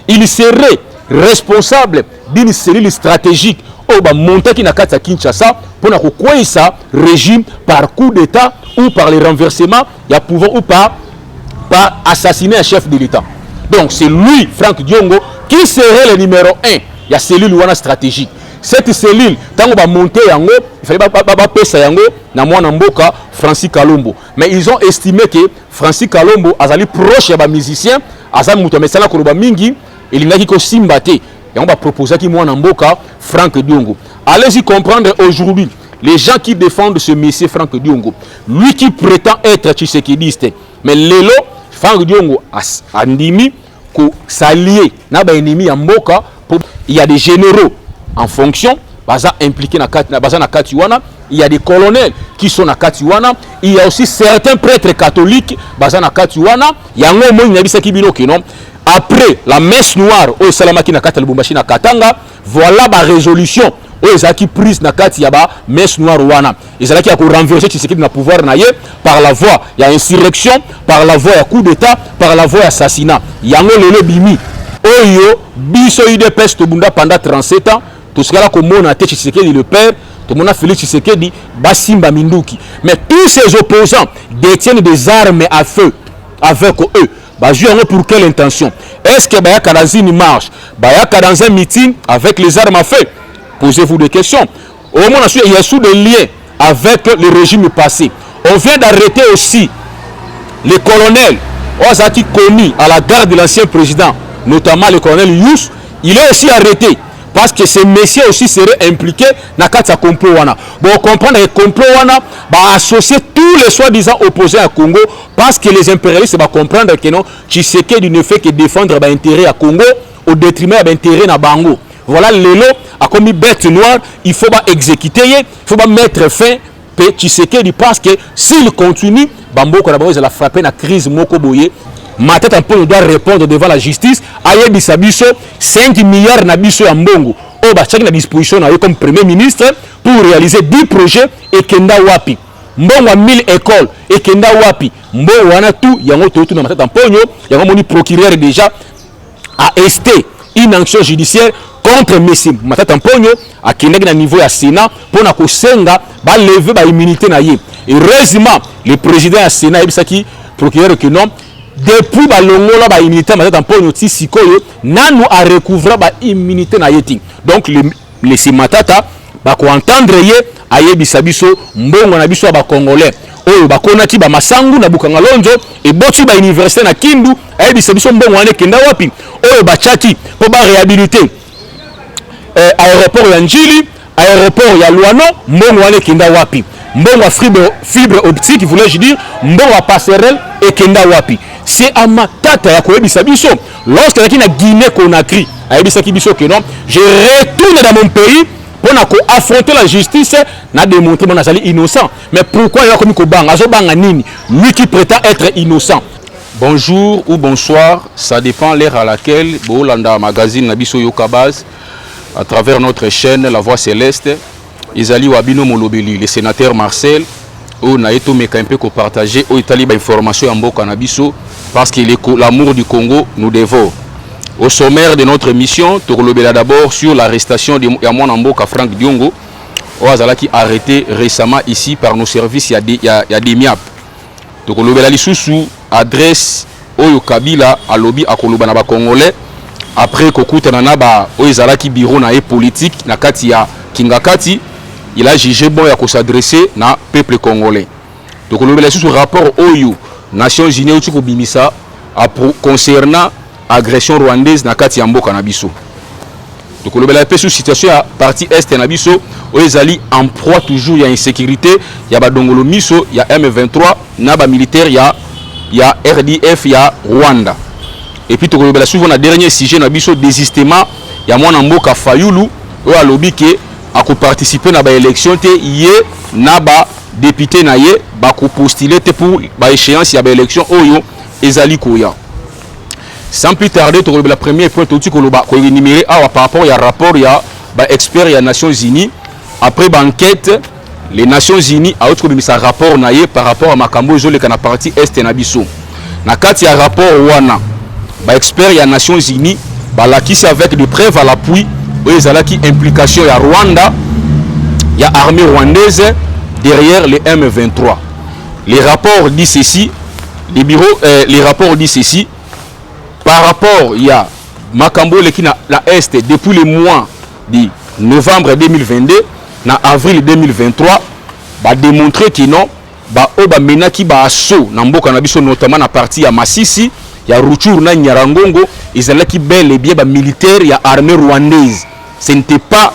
il serait responsable d'une cellule stratégique au monter qui n'a qu'à Kinshasa pour n'a quoi ça régime par coup d'état ou par les renversements, il y a pouvoir ou pas assassiner un chef de l'État. Donc c'est lui, Franck Diongo, qui serait le numéro 1. Il y a cellule ou stratégique. Cette cellule, tant qu'on va monter yango, il fallait pas pesa yango na mwana mboka Francis Kalombo. Mais ils ont estimé que Francis Kalombo azali proche ya ba musicien, azali muto mesala ko ba mingi, il n'a ko simbate. Et on va proposer qui mwana mboka Franck Diongo. Allez-y comprendre aujourd'hui les gens qui défendent ce monsieur Franck Diongo. Lui qui prétend être tshisekidiste, mais lelo Franck Diongo a ndimi ko s'allier na ba ennemi ya mboka. Il y a des généraux en fonction, baza impliqué na Katiwana, il y a des colonels qui sont na Katiwana, il y a aussi certains prêtres catholiques baza na Katiwana, il y a un moment non. Après la messe noire au Salamaki na Katalbumbashi na Katanga, voilà la résolution au Ezaki prise na Katiaba messe noire wana. Ezaki a renversé Tshisekedi na pouvoir na ye par la voie, il y a insurrection, par la voie, il y a coup d'état, par la voie assassinat. Il y a un lele bimi. Oyo biso UDPS tobunda pendant 37 ans. Tout ce là comme on a Tshisekedi le père, tout le monde a Félix Tshisekedi, Basimba Minduki. Mais tous ces opposants détiennent des armes à feu avec eux. Bah, pour quelle intention? Est-ce que Bayaka dans une marche, Bayaka dans un meeting avec les armes à feu? Posez-vous des questions. Au moment où il y a sous des liens avec le régime passé. On vient d'arrêter aussi les colonels qui commis à la garde de l'ancien président, notamment le colonel Youss. Il est aussi arrêté. Parce que ces messieurs aussi seraient impliqués dans le complot. Bon, comprendre que le complot va associer tous les soi-disant opposés à Congo parce que les impérialistes vont comprendre que non, Tshisekedi ne fait que défendre l'intérêt à Congo au détriment de l'intérêt à Bango. Voilà, Lelo a commis bête noire, il faut exécuter, il faut mettre fin à Tshisekedi parce que s'il continue, Bambo va la frapper dans la crise Mokoboye. Ma tête un peu doit répondre devant la justice. Aye bisabiso 5 milliards nabiso ya mbongo. O ba chaki na disposition na comme premier ministre pour réaliser 10 projets et kenda wapi. Mbongo 1000 écoles et kenda wapi. Mbongo wana tout yango tout na ma tête en pogno, yango moni procureur déjà a esté une action judiciaire contre Messi. Ma tête en pogno a kenda na niveau ya Sénat pour na ko senga ba lever ba immunité na ye. Et heureusement le président ya Sénat ebisaki procureur que non. Depuis ba longola ba immunité ma tête en pogno ti sikoyo nanu a recouvrer ba immunité na yeti. Donc les simatata ba ko entendre ye ayebisa biso mbongo na biso ba congolais oyo ba konati ba masangu na bukanga lonjo e boti ba université na Kindu ayebisa biso mbongo ane kenda wapi oyo ba chaki po ba réhabiliter aéroport ya Njili, aéroport ya Luano, mbongo ane kenda wapi. Mbongo wa fibre optique voulais-je dire, mbongo wa passerelle et kenda wapi. C'est à ma tête ya koyebisa biso lorsque la Guinée Conakry ayebisa biso que non, je retourne dans mon pays pour affronter la justice na démontrer mon azali innocent. Mais pourquoi il a commis kobanga azobanga nini lui qui prétend être innocent. Bonjour ou bonsoir, ça dépend l'heure à laquelle Bolanda magazine Nabiso Yokabaz à travers notre chaîne La Voix Céleste Izali Wabino Molobeli, le sénateur Marcel ou Naeto Mekampe ko partager au Italie ba information en Mboka Nabiso parce que l'amour du Congo nous dévore. Au sommaire de notre émission, Tokolobela d'abord sur l'arrestation de Yamon Mboka Franck Diongo, qui a arrêté récemment ici par nos services, il y a des MIAP. Tokolobela lisusu adresse Oyo Kabila à lobby à Kolobana ba Congolais après Kokuta Nanaba Oyezalaki bureau na politique na kati ya Kingakati, il a jugé bon ya s'adresser na peuple congolais. Tokolobela lisusu rapport Oyo Nations Unies au Bimisa concernant agression rwandaise na kati ya mboka na biso. Donc le bela sous situation à partie est na biso oyezali en proie toujours ya insécurité, ya ba dongolo miso, ya M23 na ba militaire ya RDF ya Rwanda. Et puis to le bela souvent na dernier sujet na biso désistement ya mwana mboka Fayulu o alobi ke ako participer na ba élection te yé na ba député na ye ba ko postuler te pour ba échéance ya ba élection oyo ezali koya. Sans plus tarder, tu la première point tout ko énuméré par rapport à rapport ya ba expert ya Nations Unies après banquette les Nations Unies a autre comme ça rapport na ye par rapport à makambo zo le kana partie est na biso. Na kati ya rapport wana ba expert ya Nations Unies balakisi avec des preuves à l'appui oyo ezalaki implication ya Rwanda ya armée rwandaise derrière les M23. Les rapports disent ceci, les rapports disent ceci, par rapport il y a Makambo qui na la Est depuis le mois de novembre 2022 na avril 2023 ba démontrer que non ba oba menaki ba asso na mboka na biso notamment na partie ya Masisi ya Ruchuru na Nyarangongo ezalaki bel et bien ba militaire ya armée rwandaise. Ce n'était pas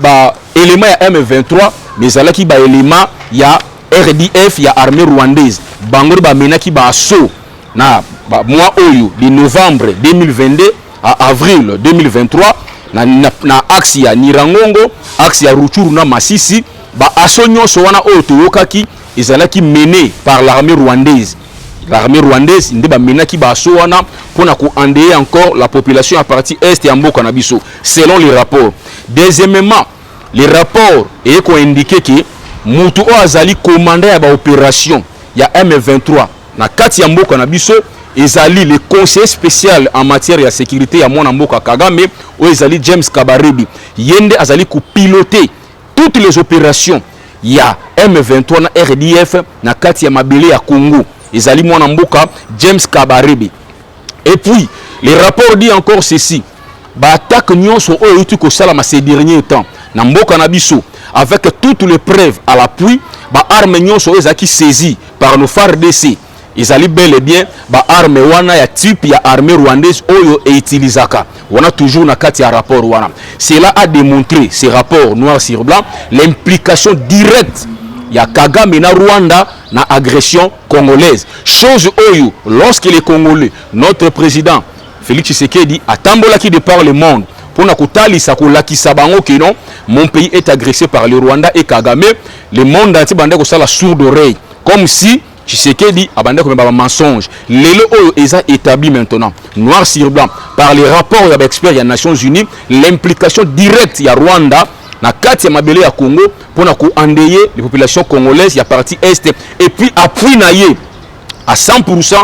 ba élément ya M23 mais ezalaki ba élément ya RDF ya armée rwandaise. Bango ba menaki ba asso na mois oyo de novembre 2022 à avril 2023 na axe ya Nyarangongo, axe ya Ruchuru na Masisi ba asso nyonso wana oyo toyokaki ezalaki mené par l'armée rwandaise. L'armée rwandaise nde ba menaki ba asso wana pona ko endeuiller encore la population à partie est ya mboka na biso selon les rapports. Deuxièmement, les rapports et ko indiqué que mutu o azali commandant ya ba opération ya M23 na kati ya mboka na biso ezali le conseiller spécial en matière de sécurité ya mwana mboka Kagame o ezali James Kabarebe yende azali ko piloter toutes les opérations ya M23 na RDF na kati ya mabele ya Congo ezali mwana mboka James Kabarebe. Et puis les rapports dit encore ceci, ba attaque nyonso o yutu ko sala ma ces derniers temps na mboka na biso avec toutes les preuves à l'appui, ba arme nyonso ezaki saisi par nos FARDC ezali bel et bien ba arme wana ya type ya armée rwandaise oyo e utilisaka wana toujours na kati ya rapport wana. Cela a démontré, ces rapports noir sur blanc, l'implication directe ya Kagame na Rwanda na agression congolaise. Chose oyo lorsque les Congolais, notre président Félix Tshisekedi atambolaki de par le monde pour na kotalisa kolakisa bango que non, mon pays est agressé par le Rwanda et Kagame, le monde entier bande ko sala sourde oreille comme si Tshisekedi abandé comme un mensonge. Lelo oyo eza établi maintenant noir sur blanc par les rapports des experts des Nations Unies, l'implication directe ya Rwanda na kati ya mabele ya Congo pour na ko endeuiller les populations congolaises ya partie est et puis appui na ye à 100%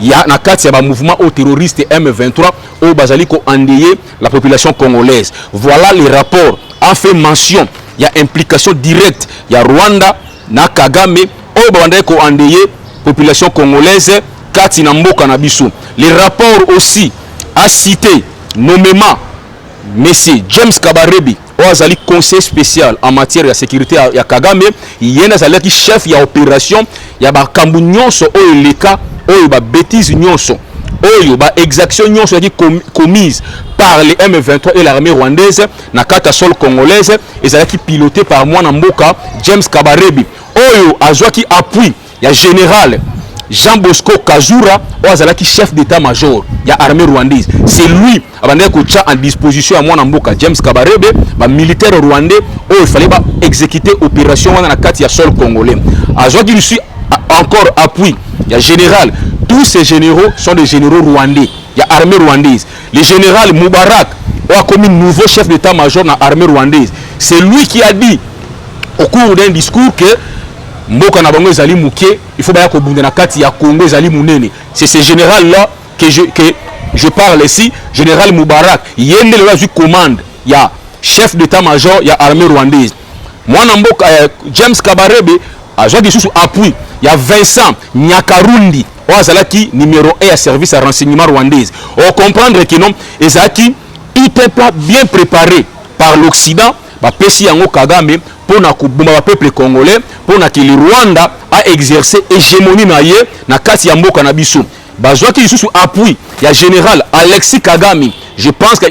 ya na kati ya ba mouvement au terroriste M23 au bazali ko endeuiller la population congolaise. Voilà les rapports en fait mention il y a implication directe ya Rwanda na Kagame au bandé ko endeuiller population congolaise kati na mboka na biso. Les rapports aussi a cité nommément monsieur James Kabarebe Oazali conseil spécial en matière de sécurité ya Kagame yena zalaki chef ya opération ya ba kambu nyonso oyo leka oyo ba bêtise nyonso oyo ba exaction nyonso qui commise par les M23 et l'armée rwandaise na kata sol congolaise ezalaki piloté par mwana mboka James Kabarebe oyo azwaki appui ya général Jean Bosco Kazura Oazalaki chef d'état-major ya armée rwandaise. C'est lui abandé ko tcha en disposition à mwana mboka James Kabarebe ba militaire rwandais où il fallait ba exécuter opération wana na kati ya sol congolais. Azwaki lui encore appui ya général. Tous ces généraux sont des généraux rwandais ya armée rwandaise. Le général Moubarak a commis nouveau chef d'état-major na armée rwandaise. C'est lui qui a dit au cours d'un discours que mboka na bango ezali muke il faut baya ko bunda na kati ya Congo ezali munene. C'est ce général là que je parle ici, général Moubarak yende le ju commande ya chef d'état-major ya armée rwandaise. Mwana mboka James Kabarebe azwa disusu appui ya Vincent Nyakarundi Oazalaki numéro 1 à service à renseignement rwandaise. On comprendre que non ezaki tout est pas bien préparé par l'Occident ba pesi yango Kagame pour na kubumba ba peuple congolais pour na que le Rwanda a exercé hégémonie na ye na kati ya mboka na biso. Bazwa ki sous appui ya général Alexis Kagame. Je pense que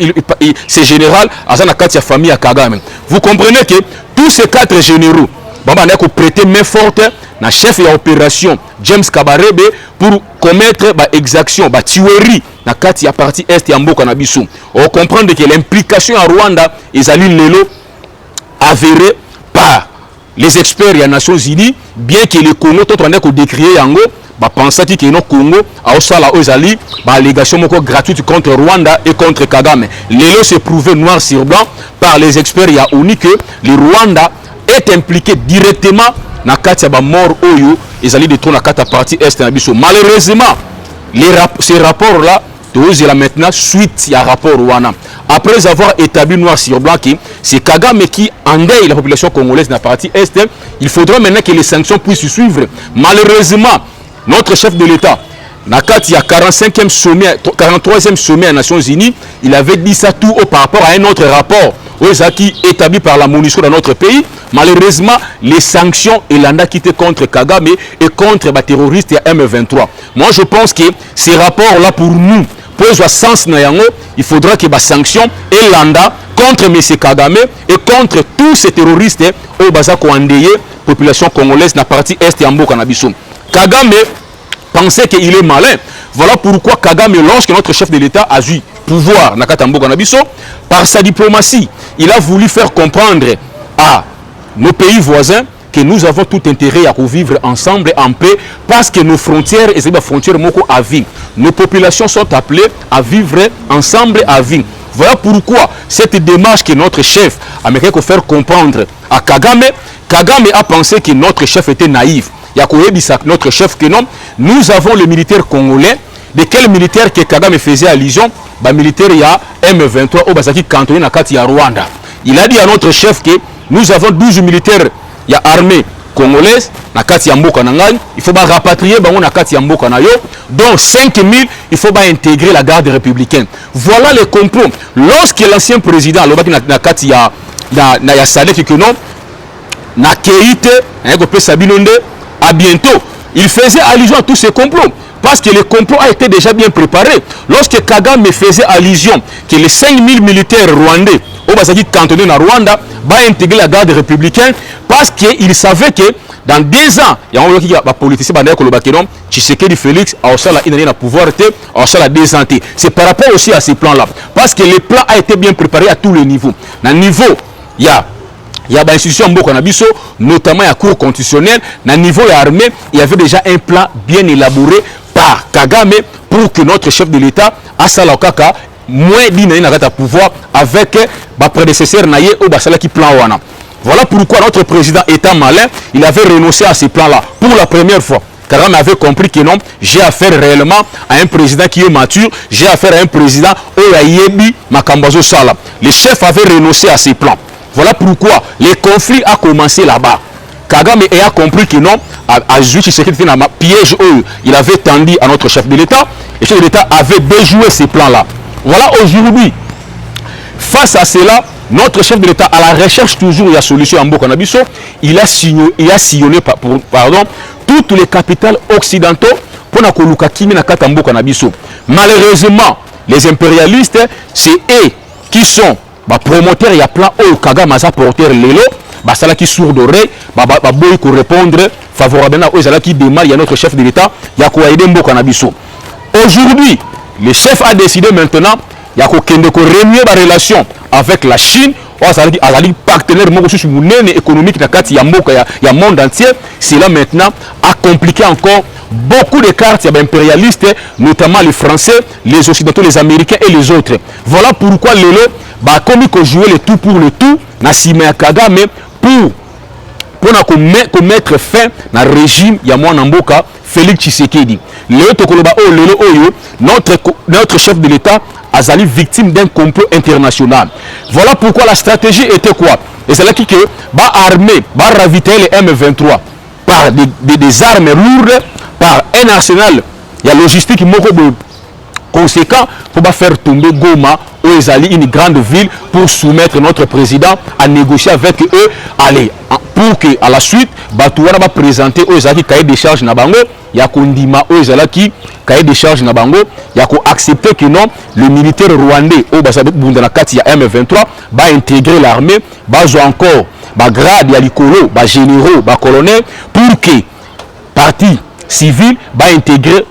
c'est général azana kati ya famille ya Kagame. Vous comprenez que tous ces quatre généraux baba na ko prêter main forte na chef ya opération James Kabarebe pour commettre ba exaction ba tuerie na kati ya partie est ya mboka na biso. On comprend que l'implication à Rwanda ezali lelo avéré par les experts des Nations Unies, bien que le Congo tout en train de décrier yango ba pensati que no Congo a osala ozali ba allégation moko gratuite contre Rwanda et contre Kagame. Lelo s'est prouvé noir sur blanc par les experts ya ONU que le Rwanda est impliqué directement na kati ba mort oyo ezali de trop na kati partie est na biso. Malheureusement ces rapports là là maintenant suite à rapport Wana. Après avoir établi noir sur blanc que c'est Kagame qui endaille la population congolaise dans la partie Est, il faudra maintenant que les sanctions puissent suivre. Malheureusement, notre chef de l'État, il y a 45e sommet, 43e sommet des Nations Unies, il avait dit ça tout par rapport à un autre rapport qui établi par la MONUSCO dans notre pays. Malheureusement, les sanctions et l'anda quitté contre Kagame et contre les terroristes et M23. Moi, je pense que ces rapports-là, pour nous, pour le sens il faudra que les sanctions et l'anda contre M. Kagame et contre tous ces terroristes au Bazako endeuillé population congolaise dans la partie Est et en Bokanabiso. Kagame pensait qu'il est malin. Voilà pourquoi Kagame, lorsque notre chef de l'État a eu pouvoir par sa diplomatie, il a voulu faire comprendre à nos pays voisins que nous avons tout intérêt à vivre ensemble en paix parce que nos frontières et les frontières à vie. Nos populations sont appelées à vivre ensemble à vie. Voilà pourquoi cette démarche que notre chef américain a faire comprendre à Kagame, Kagame a pensé que notre chef était naïf. Il y a notre chef que non, nous avons les militaires congolais, de quels militaires que Kagame faisait allusion, bah militaire il y a M23 au Basaki cantonné na kati ya Rwanda. Il a dit à notre chef que nous avons 12 militaires, il y a armée congolaise na kati ya mboka nangai, il faut ba rapatrier bango na kati ya mboka na yo. Donc 5000, il faut ba intégrer la garde républicaine. Voilà le complot. Lorsque l'ancien président lobaki na kati ya ya Sadek que non na Keite, hein ko pesa bilonde à bientôt. Il faisait allusion à tous ces complots. Parce que le complot a été déjà bien préparé. Lorsque Kagame faisait allusion que les 5000 militaires rwandais au Basaki cantonné dans Rwanda va intégrer la garde républicaine parce qu'il savait que dans 2 ans, il y a un politicien Tshisekedi Félix a aussi la pouvoir, a la désanté. C'est par rapport aussi à ces plans-là. Parce que le plan a été bien préparé à tous les niveaux. Dans le niveau, il y a des institutions notamment la Cour constitutionnelle, dans le niveau de l'armée, il y avait déjà un plan bien élaboré par Kagame pour que notre chef de l'État a salakaka moins d'inanata pouvoir avec les prédécesseurs naïe ou basala qui plan wana. Voilà pourquoi notre président étant malin, il avait renoncé à ces plans-là pour la première fois. Kagame avait compris que non, j'ai affaire réellement à un président qui est mature, j'ai affaire à un président Oyayebi Makambazo Sala. Le chef avait renoncé à ces plans. Voilà pourquoi le conflit a commencé là-bas. Kagame a compris que non, à Zouchi Tshisekedi dans un piège où il avait tendu à notre chef de l'État, et le chef de l'État avait déjoué ces plans-là. Voilà aujourd'hui, face à cela, notre chef de l'État, à la recherche toujours de la solution en Bokanabiso, il a sillonné toutes les capitales occidentaux pour la Koluka Kimi na Katambo Kanabiso. Malheureusement, les impérialistes, c'est eux qui sont promoteurs et plan au Kagame a porter l'élo. Basala qui sourd d'oreille, boy pour répondre favorablement aux ala qui démarrent, il y a notre chef de l'État, il y a quoi aider Mbokanabiso. Aujourd'hui, le chef a décidé maintenant, il y a quoi remuer la relation avec la Chine, azali partenaire économique il y a monde entier. Cela maintenant a compliqué encore beaucoup de cartes, il y a impérialistes, notamment les Français, les Occidentaux, les Américains et les autres. Voilà pourquoi Lelo comme il jouer le tout pour le tout, Nassime Kagame pour mettre fin au régime ya mwana mboka Félix Tshisekedi. Notre chef de l'État a été victime d'un complot international. Voilà pourquoi la stratégie était quoi? Et c'est là que va armer, va ravitailler les M23 par des armes lourdes, par un arsenal, il y a logistique conséquent pour faire tomber Goma ou Ezali, une grande ville, pour soumettre notre président à négocier avec eux. Allez, pour que à la suite, Batouana va présenter aux Ezali cahier de charge Nabango, il y a Kondima aux Ezali qui cahier de charge Nabango, il y a accepter que non, le militaire rwandais au Bundanakati M23 va intégrer l'armée, va encore grade, il y a l'icolo, généraux, colonel, pour que parti civil va intégrer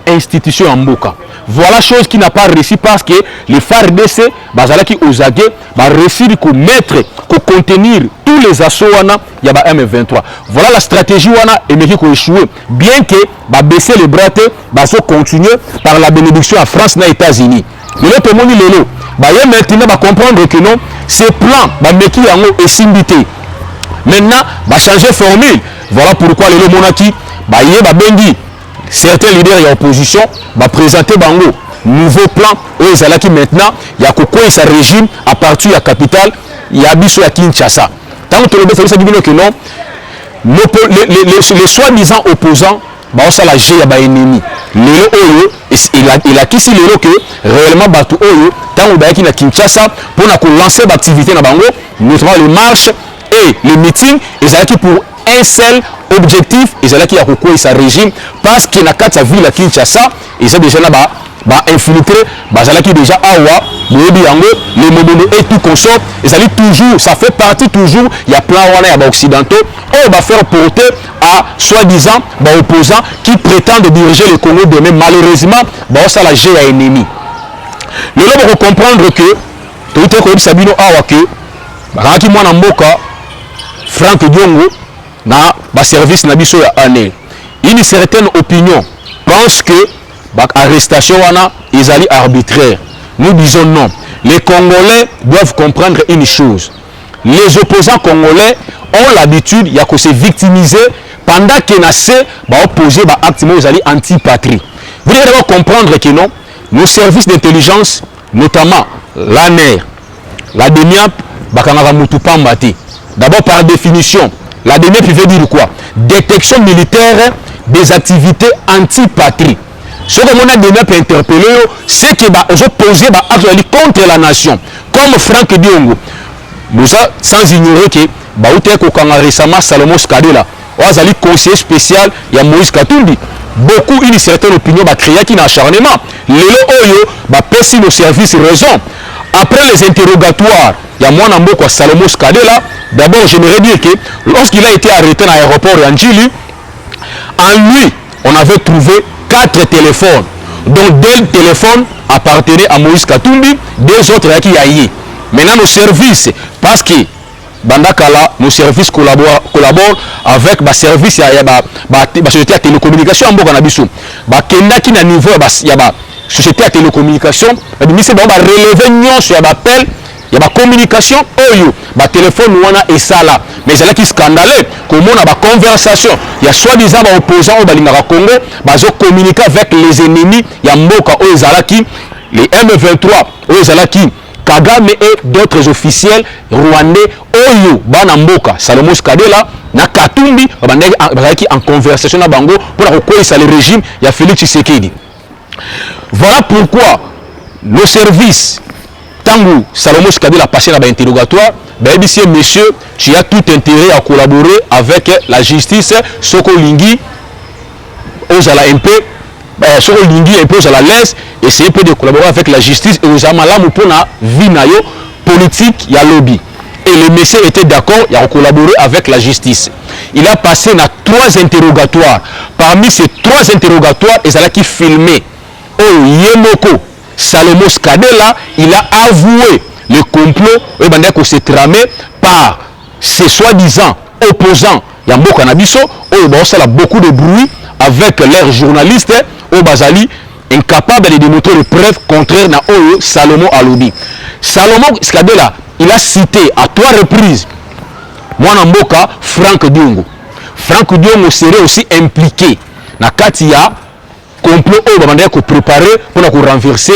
l'institution en Mboka. Voilà chose qui n'a pas réussi parce que les FARDC, qui osagé, va réussir à mettre, à contenir tous les assauts il y a M23. Voilà la stratégie et mais qui a échoué. Bien que va baisser les bras, va continuer par la bénédiction à France et aux États-Unis. Mais l'autre monde lelo, maintenant va comprendre que non, ces plans va mettre en simbité. Maintenant va changer formule. Voilà pourquoi le monaki va bengi. Certains leaders et opposition va présenter bango nouveau plan oyo ezalaki maintenant ya kokweyisa régime à partir ya capitale ya biso ya Kinshasa. Tant que le ça dit que non, les soi-disant opposants baosala G ya ba ennemi. Lelo oyo il a quitté lelo que réellement batu oyo tant bayaki na Kinshasa pour na ko lancer l'activité na bango, notamment les marches et les meetings, ezalaki pour un seul objectif, ezalaki ya kokweyisa régime parce que na kati ya ville ya Kinshasa, ils ont déjà là infiltré, bazalaki déjà awa, boyebi yango, les mobono et tout consort, ezali toujours, ça fait partie toujours, il y a plein wana ya ba occidentaux, on va faire porter à soi-disant ba opposants qui prétendent diriger le Congo demain. Malheureusement, ba ça la G à ennemi. Le lot pour comprendre que tout est comme Sabino awa que ba ki mwana mboka Franck Diongo na ba service na biso ya année. Une certaine opinion pense que l'arrestation est arbitraire. Nous disons non. Les Congolais doivent comprendre une chose. Les opposants congolais ont l'habitude de se victimiser pendant qu'ils naissent opposés à actes anti-patrie. Vous devez d'abord comprendre que non, nos services d'intelligence, notamment l'ANER, la DENIAP, d'abord par définition, la DENIAP veut dire quoi? Détection militaire des activités anti-patrie. Ce que mon ami peut interpeller, c'est que les opposés contre la nation. Comme Franck Diongo, sans ignorer que récemment Salomon Skadela, conseiller spécial, il y a Moïse Katumbi. Beaucoup une certaine opinion créé qui n'a acharnement. Les Oyo, pèse nos services raison. Après les interrogatoires, il y a mon ami Salomon Skadela. D'abord, j'aimerais dire que lorsqu'il a été arrêté dans l'aéroport Yandjili, en lui, on avait trouvé 4 téléphones, dont 2 téléphones appartenaient à Moïse Katumbi, 2 autres à qui aillé. Maintenant nos services, parce que Bandakala, nos services collaborent avec les services de société de télécommunication en Bokanabiso. Kenda qui na niveau ya société de télécommunication, mais c'est relever sur l'appel. Il y a la communication, le téléphone et ça là. Mais c'est là qui est scandaleux. Comment on a la conversation. Il y a soi-disant des opposants au Congo, ils communiquent avec les ennemis. Il y a Mboka, les M23, Kagame et d'autres officiels rwandais, Bana Mboka, Salomon Skadela, na Katumbi, en conversation à Bango pour reconnaître le régime. Il y a Félix Tshisekedi. Voilà pourquoi nos services. Tango Salomon Skadela a passé dans l'interrogatoire, monsieur, tu as tout intérêt à collaborer avec la justice, Soko Lingi, Ozala MP, Soko Lingi un peu à l'aise, essayer de collaborer avec la justice et aux Amalam pour la vie politique, il y a lobby. Et le monsieur était d'accord, il a collaboré avec la justice. Il a passé dans 3 interrogatoires. Parmi ces 3 interrogatoires, il a qui filmé. Oh, Yemoko. Salomon Skadela, il a avoué le complot qui s'est tramé par ces soi-disant opposants. Il y a beaucoup de beaucoup de bruit avec leurs journalistes au Bazali, incapables de démontrer les preuves contraires à Salomon Alobi. Salomon Skadela, il a cité à 3 reprises Mwanamboka Franck Diongo. Franck Diongo serait aussi impliqué dans Katia. Complot au préparé pour renverser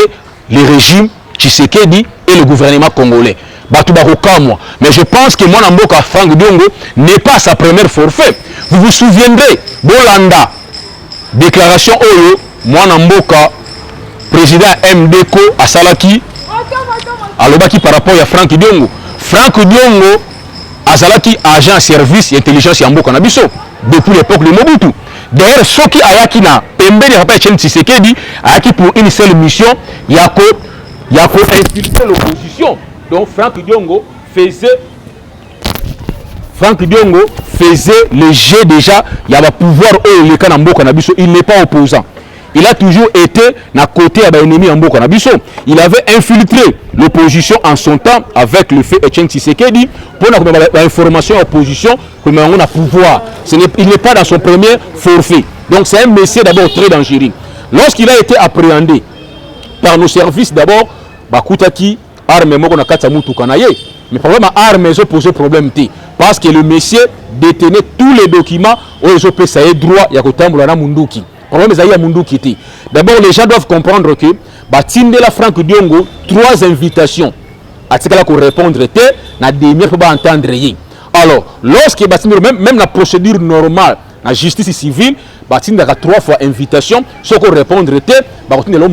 le régime Tshisekedi et le gouvernement congolais. Mais je pense que Mwanamboka Franck Diongo n'est pas sa première forfait. Vous vous souviendrez, Bolanda, déclaration Oyo, Mwanamboka, président MDCO à Salaki, à Lobaki par rapport à Franck Diongo. Franck Diongo, à Salaki, agent service et intelligence Yamboka Nabiso, depuis l'époque de Mobutu. D'ailleurs, ceux qui ayaki na pembe de Papa Etienne Tshisekedi ayaki pour une seule mission, il y a infiltrer l'opposition. Donc Franck Diongo faisait le jeu déjà, il y a le pouvoir le Kanamboka Nabiso, il n'est pas opposant. Il a toujours été à côté de l'ennemi en Mboka Nabiso. Il avait infiltré l'opposition en son temps avec le fait Etienne Tshisekedi pour l'information opposition que on a pouvoir. Il n'est pas dans son premier forfait. Donc c'est un monsieur d'abord très dangereux. Lorsqu'il a été appréhendé par nos services d'abord, Bakutaki arme moko na kata mutu kanaye. Mais problème à armes ils ont posé problème parce que le monsieur détenait tous les documents où ils ont payé droit ya kotambola na munduki. problème est à Mundu Kiti. D'abord, les gens doivent comprendre que Batindela Franck Diongo, 3 invitations. À ce qu'il répondre, na demi pour entendre rien. Alors, lorsque Batindela, même la procédure normale, la justice civile, Batindela 3 fois invitation, ce qu'on répondre, Batindela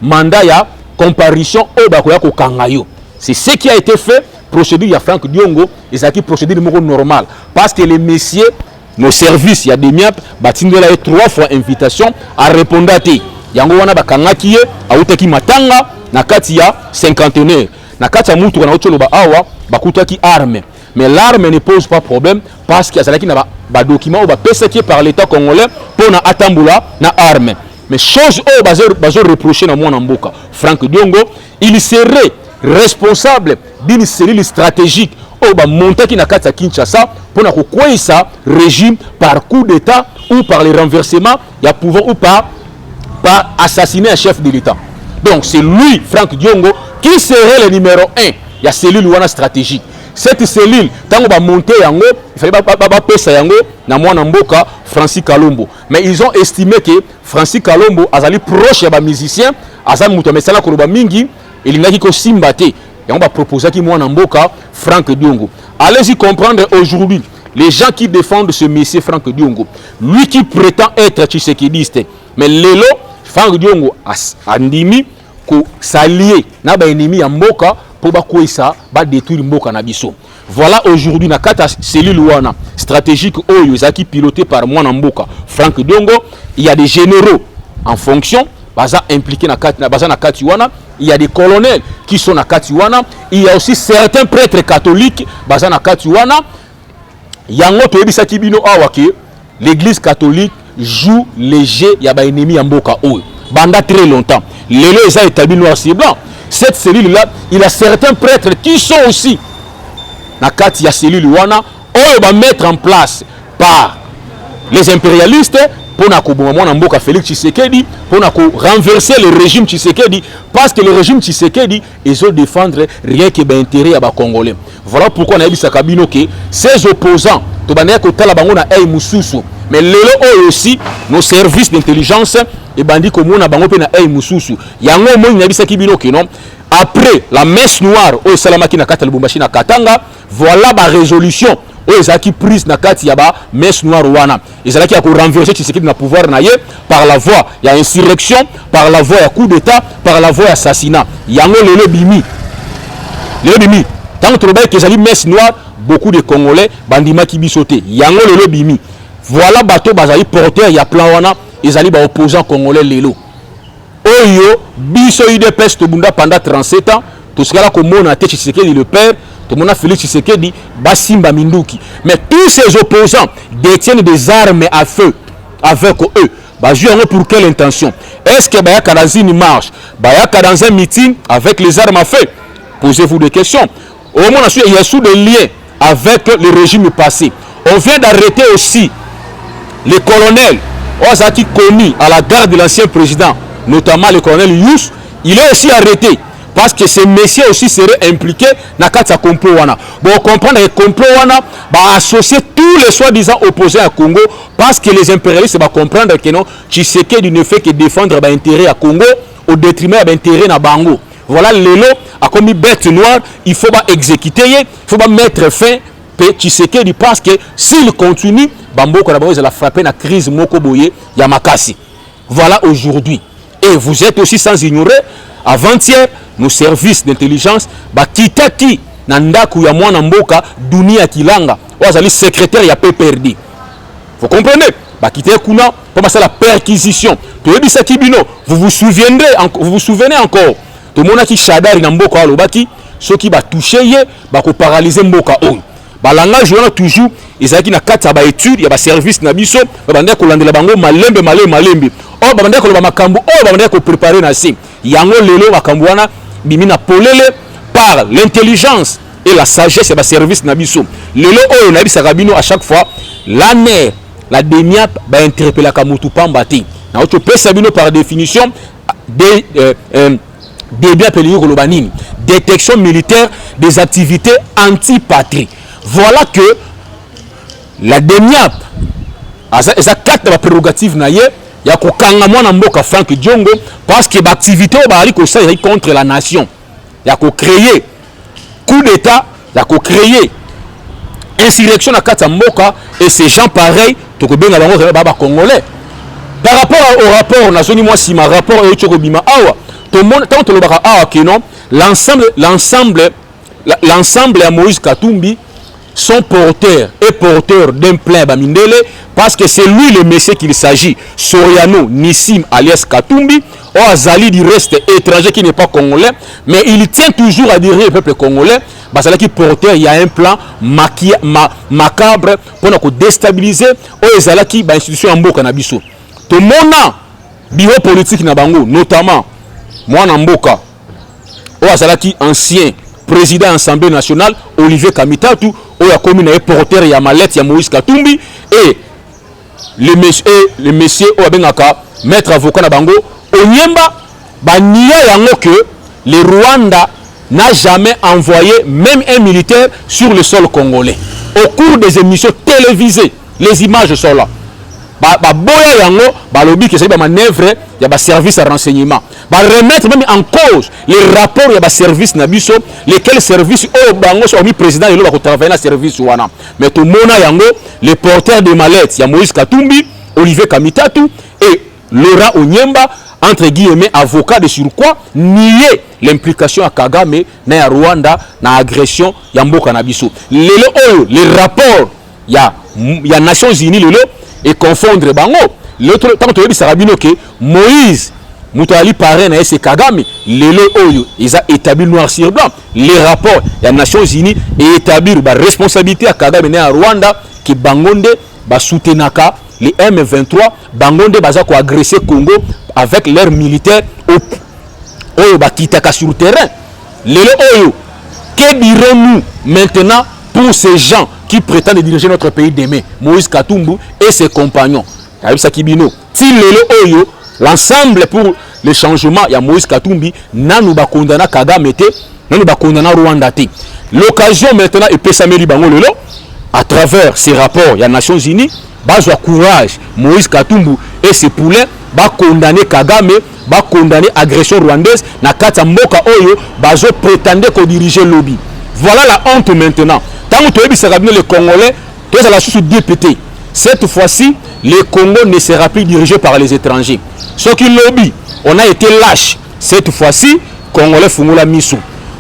mandat ya comparution au Bakoyako Kangayo. C'est ce qui a été fait. Procédure, il y a Franck Diongo, et ça qui procédure normale. Parce que les messieurs, nos services, il y a des miap, Batindela a 3 fois invitation à répondre à ti. Yango wana bakangakiye, a utaki matanga, nakati ya 51. Nakati ya mutu kana otolo ba awa, bakutaki arme. Mais l'arme ne pose pas problème parce qu'il y a des documents ou des par l'État congolais pour na atambula na arme. Mais chose au bazo reprocher na mwana mboka Franck Diongo, il serait responsable d'une cellule stratégique au montaki na kati ya Kinshasa pour na kokwesa régime par coup d'état ou par le renversement ya pouvoir ou par assassiner un chef de l'État. Donc c'est lui Franck Diongo qui serait le numéro 1 ya cellule wana stratégique. Cette cellule, tant qu'on va monter yango, il fallait pas pesa yango na mwana mboka Francis Kalombo. Mais ils ont estimé que Francis Kalombo azali proche ya musicien, azali muto mesala ko ba mingi, il ngaki ko simbate. Et on va proposer ki mwana mboka Franck Diongo. Allez-y comprendre aujourd'hui les gens qui défendent ce monsieur Franck Diongo, lui qui prétend être tshisekidiste. Mais lelo Franck Diongo andimi ko s'allier na ba ennemi ya mboka pour détruire mboka na biso. Voilà aujourd'hui na kata cellule wana stratégique oyo ezaki piloté par mwana mboka Franck Diongo, il y a des généraux en fonction baza impliqués na kati na baza na kati wana, il y a des colonels qui sont na kati wana, il y a aussi certains prêtres catholiques baza na kati wana. Yango to yebisa kibino awa ke l'église catholique joue les jeux ya ba ennemi ya mboka oyo banda très longtemps. Lelo eza établi noir sur blanc. Cette cellule-là, il y a certains prêtres qui sont aussi dans la cellule wana, on va mettre en place par les impérialistes pour na Félix Tshisekedi, pour renverser le régime Tshisekedi, parce que le régime Tshisekedi, ils veulent défendre rien que l'intérêt à Congolais. Voilà pourquoi on a dit que ces opposants, mais lelo aussi nos services d'intelligence et bandit comme on a bango pe na ay mususu yango mo nyabisa kibino kino après la messe noire au salamaki na kata Lubumbashi na Katanga, voilà ba résolution o ezaki prise na kati ya ba messe noire wana ezalaki ya ko renverser Tshisekedi na pouvoir na ye par la voie ya insurrection, par la voie ya coup d'état, par la voie ya assassinat. Yango lelo bimi tant que le ezali messe noire, beaucoup de Congolais bandima ki bisoté yango lelo bimi. Voilà bateau bazali porteur ya plan wana ezali ba opposant congolais lelo oyo biso UDPS to bunda pendant 37 ans to skala ko mona te Tshisekedi le père to mona Félix Tshisekedi basimba minduki. Mais tous ces opposants détiennent des armes à feu avec eux. Bazui yango pour quelle intention? Est-ce que bayaka dans une marche, bayaka dans un meeting avec les armes à feu? Posez-vous des questions. Au moins il y a sous des liens avec le régime passé. On vient d'arrêter aussi les colonels Ozaki commis à la garde de l'ancien président, notamment le colonel Yous. Il est aussi arrêté parce que ces messieurs aussi seraient impliqués dans le complot wana. Bon, comprendre que le complot wana va associer tous les soi-disant opposés à Congo parce que les impérialistes vont comprendre que non, Tshisekedi ne fait que défendre l'intérêt à Congo au détriment de l'intérêt à Bango. Voilà lelo a commis bête noire, il faut exécuter, il faut mettre fin Tshisekedi parce que s'il continue, Bamboko Nabao la frapper la crise Mokoboye Yamakasi. Voilà aujourd'hui. Et vous êtes aussi sans ignorer, avant-hier, nos services d'intelligence, Kitaki Nandaku ya mwana mboka Dunia Kilanga, Wazali secrétaire ya PPRD. Vous comprenez? Bakite Kuna, pour ça la perquisition. Vous vous souvenez encore de Monaki Shadari Namboka Alobaki, ceux qui va toucher, va paralyser Mboka On. Balanga jouant toujours ezaki na kata ba étude ya ba service na biso babanda ko landela bango malembe o babanda ko ba makambo o babanda ko préparer na si yango lelo makambo wana bimi na polele par l'intelligence et la sagesse ya ba service na biso lelo oyo na bisa kabino à chaque fois la nerf la demiap ba interpeller ka mutu pamba ti na auto pesa bino par définition débia peliyo ko lobanini détection militaire des activités anti-patrie. Voilà que la DENIAP a 4 prérogatives ya kokanga mwana mboka Frank Diongo parce que l'activité est contre la nation. Il y a créer coup d'état, il y a créer insurrection à Katamboka et ces gens pareils, to ko benga bango baba congolais. Par rapport au rapport, nazoni moi si ma rapport au Chokobima awa, tout le monde tant to lobaka awa que non, l'ensemble à Moïse Katumbi sont porteurs d'un plein Bamindele parce que c'est lui le messie qu'il s'agit. Soriano Nissim alias Katumbi, ou Azali du reste étranger qui n'est pas congolais, mais il tient toujours à dire le peuple congolais. Parce qu'il porteur, il y a un plan macabre pour déstabiliser l'institution en Mboka Nabiso. Tout le monde, bureau politique Nabango, notamment moi Namboka, ou Azalaki ancien président de l'Assemblée nationale, Olivier Kamitatu, ou la commune est porteur, il y a Malette, il y a Moïse Katumbi, et le monsieur Oabengaka, maître avocat Nabango, Onyemba, Bania Yango que le Rwanda n'a jamais envoyé même un militaire sur le sol congolais. Au cours des émissions télévisées, les images sont là. Boya yango, balobi que c'est une manœuvre, il y a un service à renseignement. Remettre même en cause les rapports, il y a un service nabiso, lesquels services au bango sont mis président et l'autre travailler dans le service wana. Mais tout le monde yango, les porteurs de mallettes, il y a Moïse Katumbi, Olivier Kamitatu et Laurent Onyemba, entre guillemets, avocat de surcroît, nier l'implication à Kagame na Rwanda na agression ya mboka na biso. Les rapports il y a Nations Unies et confondre bango. L'autre tant que tu Sarabino que Moïse Moutali parrain na ese Kagame, oyo ils a établi noir sur blanc les rapports il y a Nations Unies et établir ba responsabilité à Kagame na Rwanda qui bangonde ba soutenaka les M23 bangonde baza ko agresser Congo avec leurs militaires au bakitaka sur le terrain. Que dirons-nous maintenant pour ces gens qui prétendent diriger notre pays demain, Moïse Katumbi et ses compagnons? L'ensemble pour le changement, il y a Moïse Katumbi, nanu bakondana Kagame te, nanu bakondana Rwanda te. L'occasion maintenant est Pessameli Bango lelo à travers ces rapports, il y a Nations Unies, bazwa courage Moïse Katumbi et ses poulets ba condamner Kagame, ba condamner agression rwandaise na kata mboka oyo bazo prétendre ko diriger lobby. Voilà la honte maintenant. Tant que tu es le Congolais, tu es à la source député. Cette fois-ci, le Congo ne sera plus dirigé par les étrangers. Ce qui lobby, on a été lâche. Cette fois-ci, Congolais Fungola Missou.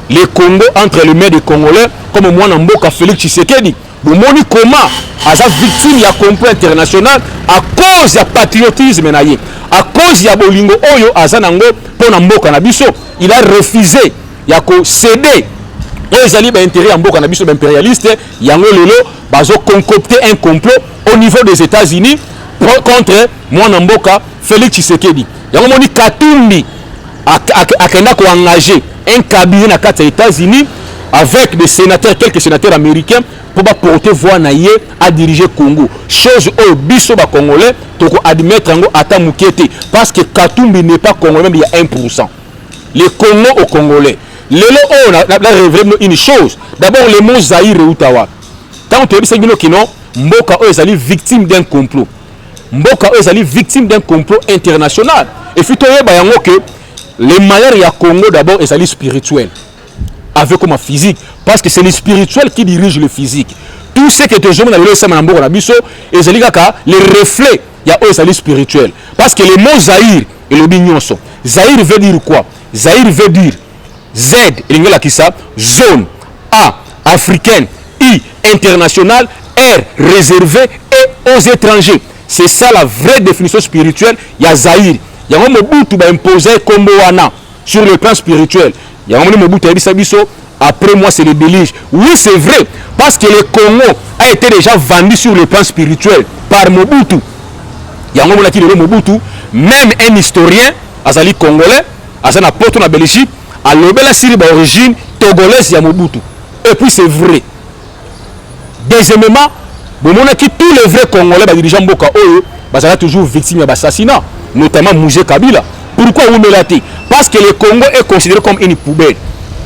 Le Congo entre les mains des Congolais, comme moi Namboka Félix Tshisekedi. Vous moni comment à sa victime ya complot international à cause du patriotisme naïe, à cause ya bolingo oyo azanango pour Namboka Nabiso, il a refusé ya ko céder. Les alliés intérêts en Mboka Nabiso impérialiste, yango lolo bazo concocter un complot au niveau des États-Unis contre moi Namboka Félix Tshisekedi. Yango moni Katumbi akenda ko engager un cabinet na kata États-Unis avec des sénateurs, quelques sénateurs américains pour porter voix naïe à diriger Congo. Chose au biso ba congolais, toko admettre ngo ata mukete parce que Katumbi n'est pas congolais, même il y a 1%. Les Congo au congolais. Lelo on a révélé une chose. D'abord le mot Zaïre et Outawa. Tant que tu dis que non, Mboka o ezali victime d'un complot. Mboka o ezali victime d'un complot international. Et fito yeba yango que les meilleurs ya Congo d'abord ezali spirituel. Avec comme physique, parce que c'est le spirituel qui dirige le physique. Tout ce que tu as dans le Sama Namboka Nabiso, et c'est les reflets, il y a eux spirituel. Parce que le mot Zaïre et le bignonso. Zaïre veut dire quoi? Zaïre veut dire Z, zone, A, africaine, I, internationale, R, réservé et aux étrangers. C'est ça la vraie définition spirituelle. Il y a Zaïre. Il y a un Mobutu qui a imposé comme Moana sur le plan spirituel. Il y a un Mobutu qui a dit après moi c'est le déluge. Oui, c'est vrai. Parce que le Congo a été déjà vendu sur le plan spirituel par Mobutu. Il y a un Mobutu qui a dit Mobutu, même un historien, Azali Congolais, Azana Porto na Belgique, a lobé la Syrie d'origine togolaise, il y a Mobutu. Et puis c'est vrai. Deuxièmement, tous les vrais Congolais, les dirigeants Mboka Oyo, sont toujours victimes d'assassinat, notamment Mouzé Kabila. Pourquoi vous me l'avez? Parce que le Congo est considéré comme une poubelle,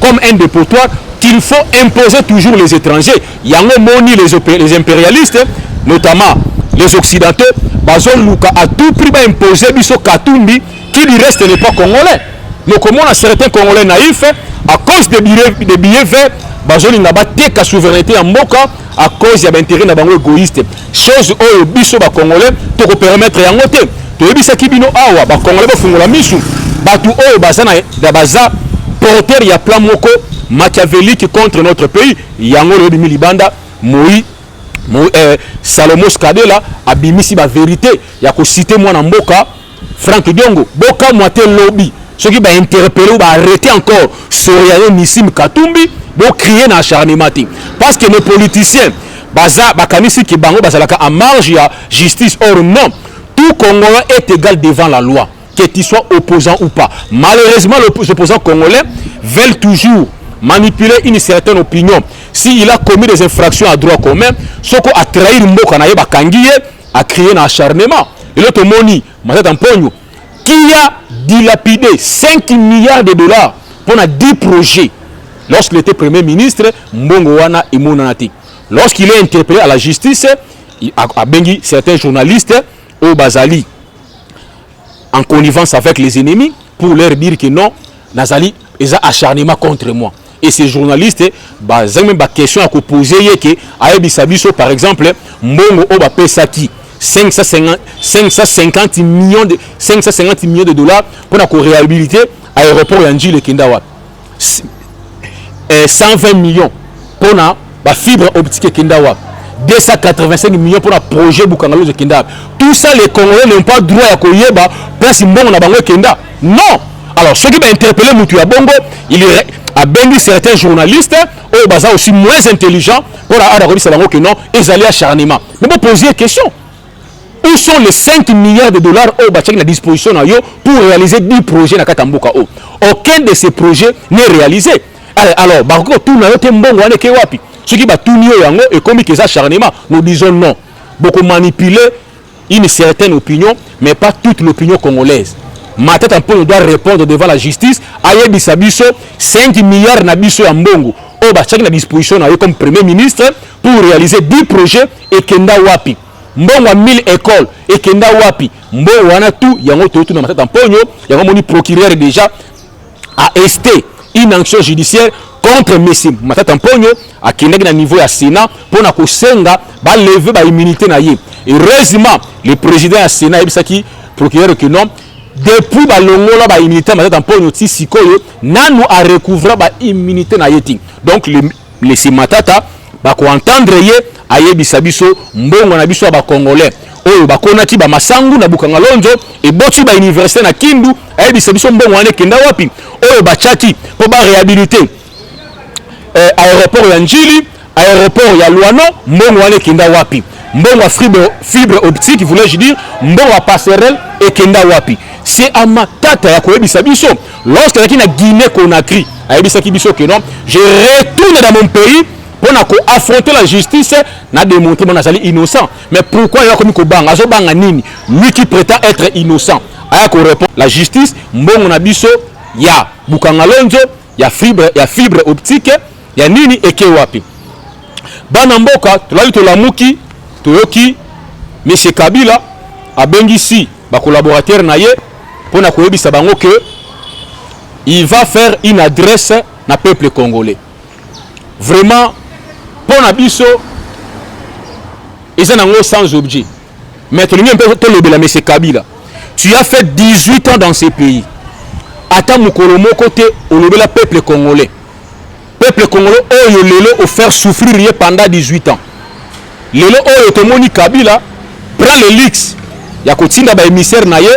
comme un dépotoir qu'il faut imposer toujours les étrangers. Il y a un moni les impérialistes, notamment les Occidentaux, Luka a tout prix imposer Biso Katumbi, qui du reste n'est pas congolais. Donc, comment on a certains Congolais naïfs, à cause des billets verts, Bazoli n'a pas la souveraineté en Moka, à cause de l'intérêt de bango égoïste. Chose où Biso Congolais, pour permettre à noter. Tu as vu ça qui bino awa, Congolais va faire la mission. Batu o bazana da baza porteur ya plan moko machiavélique contre notre pays. Yango le bimi libanda Moïse Salomon Skadela abimisi ba vérité ya ko citer moi na mboka Frank Diongo boka moite lobby ceux qui ba interpeller ou ba arrêter encore Soriano Nissim Katumbi bo crier na acharnement parce que nos politiciens baza bakanisi ki bango bazalaka en marge ya justice. Or non, tout Congolais est égal devant la loi, que tu sois opposant ou pas. Malheureusement, les opposants congolais veulent toujours manipuler une certaine opinion. S'il a commis des infractions à droit commun, ce qu'on a trahi Mboka Naye Bakangiye, a créé un acharnement. Et l'autre moni, qui a dilapidé 5 milliards de dollars pour 10 projets lorsqu'il était Premier ministre, Mbongo Wana et Monanati. Lorsqu'il est interpellé à la justice, il a bengi certains journalistes au Bazali en connivence avec les ennemis pour leur dire que non, Nazali est un acharnement contre moi. Et ces journalistes, ils ont même des questions à poser. Par exemple, Mbongo Oba Pesaki 550 millions de dollars pour la réhabiliter l'aéroport Yanji le Kendawa. 120 millions pour la fibre optique Kendawa. 285 millions pour le projet Bukangalo de Kenda. Tout ça, les Congolais n'ont pas droit à Koyeba, place Mbongo na Bango Kenda. Non! Alors, ceux qui vont interpeller Moutou Abongo, il a béni certains journalistes, au bazar aussi moins intelligents, pour la Bango que non, ils allaient à acharnement. Mais vous posez une question. Où sont les 5 milliards de dollars au Bachak à disposition pour réaliser 10 projets dans Katamboka? Aucun de ces projets n'est réalisé. Alors, Barco, tout le monde est Mbongo, on est Kewapi. Ceux qui battent tout yango et comme ils acharnement, nous disons non. Beaucoup manipuler une certaine opinion, mais pas toute l'opinion congolaise. Ma tête un peu doit répondre devant la justice. Aye bisabiso 5 milliards nabiso ya Mbongo. Au bachaki na disposition comme Premier ministre pour réaliser 10 projets et Kenda Wapi. Mbongo 1000 écoles et Kenda Wapi. Mbongo wana tout yango tout na ma tête un peu yango moni procureur déjà a esté une action judiciaire contre Messi Matata Mponyo à Kineg niveau ya Sénat pour na kosenga ba lever ba immunité na ye. Et heureusement le président ya Sénat ebisaki procureur que non depuis ba longola ba immunité Matata Mponyo ti sikoyo nanu a recouvrer ba immunité na yeti. Donc les Matata ba ko entendre ye ayebisa biso mbongo na biso ba congolais oyo ba konati ba masangu na Bukangalonzo et boti ba université na Kindu ayebisa biso mbongo wane Kenda Wapi oyo ba chaki pour ba réhabiliter aéroport ya Njili, aéroport ya Luano, mbongo wane Kenda Wapi. Mbongo wa fibre optique, voulais-je dire, mbongo wa passerelle et Kenda Wapi. C'est à Matata ya koyebisa biso. Lorsque la Guinée Conakry, ayebisa ki biso que non, je retourne dans mon pays pour affronter la justice, na démontrer mon azali innocent. Mais pourquoi il y a comme Kobanga, Azobanga nini, lui qui prétend être innocent. Aya ko répond la justice, mbongo na biso ya Bukangalonzo, ya fibre optique. Ya nini eke wapi bana mboka tolali tolamuki toyoki monsieur Kabila abengisi ba collaborateur na ye pona koyebisa bango que il va faire une adresse na peuple congolais. Vraiment pona biso eza nango sans objet. Mais tolingi mpe tolobela monsieur Kabila, tu as fait 18 ans dans ce pays. Ata mukolo moko te olobela peuple congolais. Peuple congolais oyo lelo offert souffrir pendant 18 ans. Lelo oyo tomoni Kabila prend le luxe ya kotinda ba émissaire na ye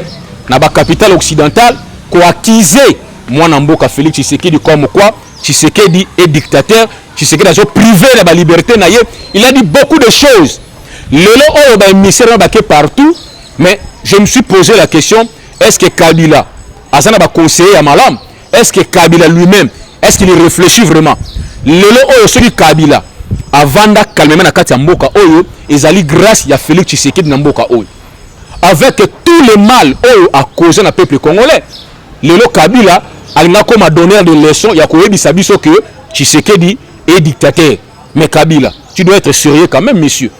na ba capitale occidentale ko accuser mwana mboka Félix Tshisekedi comme quoi Tshisekedi est dictateur, Tshisekedi a privé de la liberté na ye. Il a dit beaucoup de choses. Lelo oyo ba émissaire na ba ke partout, mais je me suis posé la question, est-ce que Kabila azana ba conseiller ya malam? Est-ce que Kabila lui-même est-ce qu'il réfléchit vraiment? Lelo oyo soki Kabila avanda calmement na kati ya mboka oyo ezali grâce ya Félix Tshisekedi na mboka oyo. Avec tout le mal oyo a causé na peuple congolais. Lelo Kabila alinga comme donneur de leçons ya koyebisa biso que Tshisekedi est dictateur. Mais Kabila, tu dois être sérieux quand même, monsieur.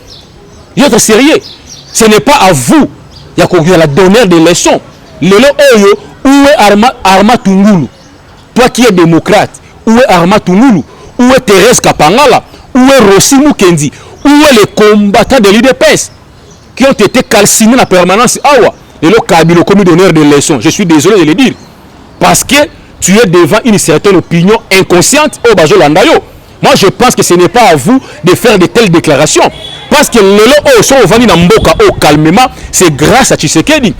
Il doit être sérieux. Ce n'est pas à vous. Il y a la donneur des leçons. Lelo Oyo, où est Arma Tungulu? Toi qui es démocrate, où est Arma Tungulu? Où est Thérèse Kapangala? Où est Rossi Mukendi? Où est les combattants de l'IDPS qui ont été calcinés en permanence? Awa, Lelo Kabilo commis donneur des leçons. Je suis désolé de le dire. Parce que tu es devant une certaine opinion inconsciente au Bajo Landayo. Moi, je pense que ce n'est pas à vous de faire de telles déclarations. Parce que le son venu na mboka au calmement, c'est grâce à Tshisekedi.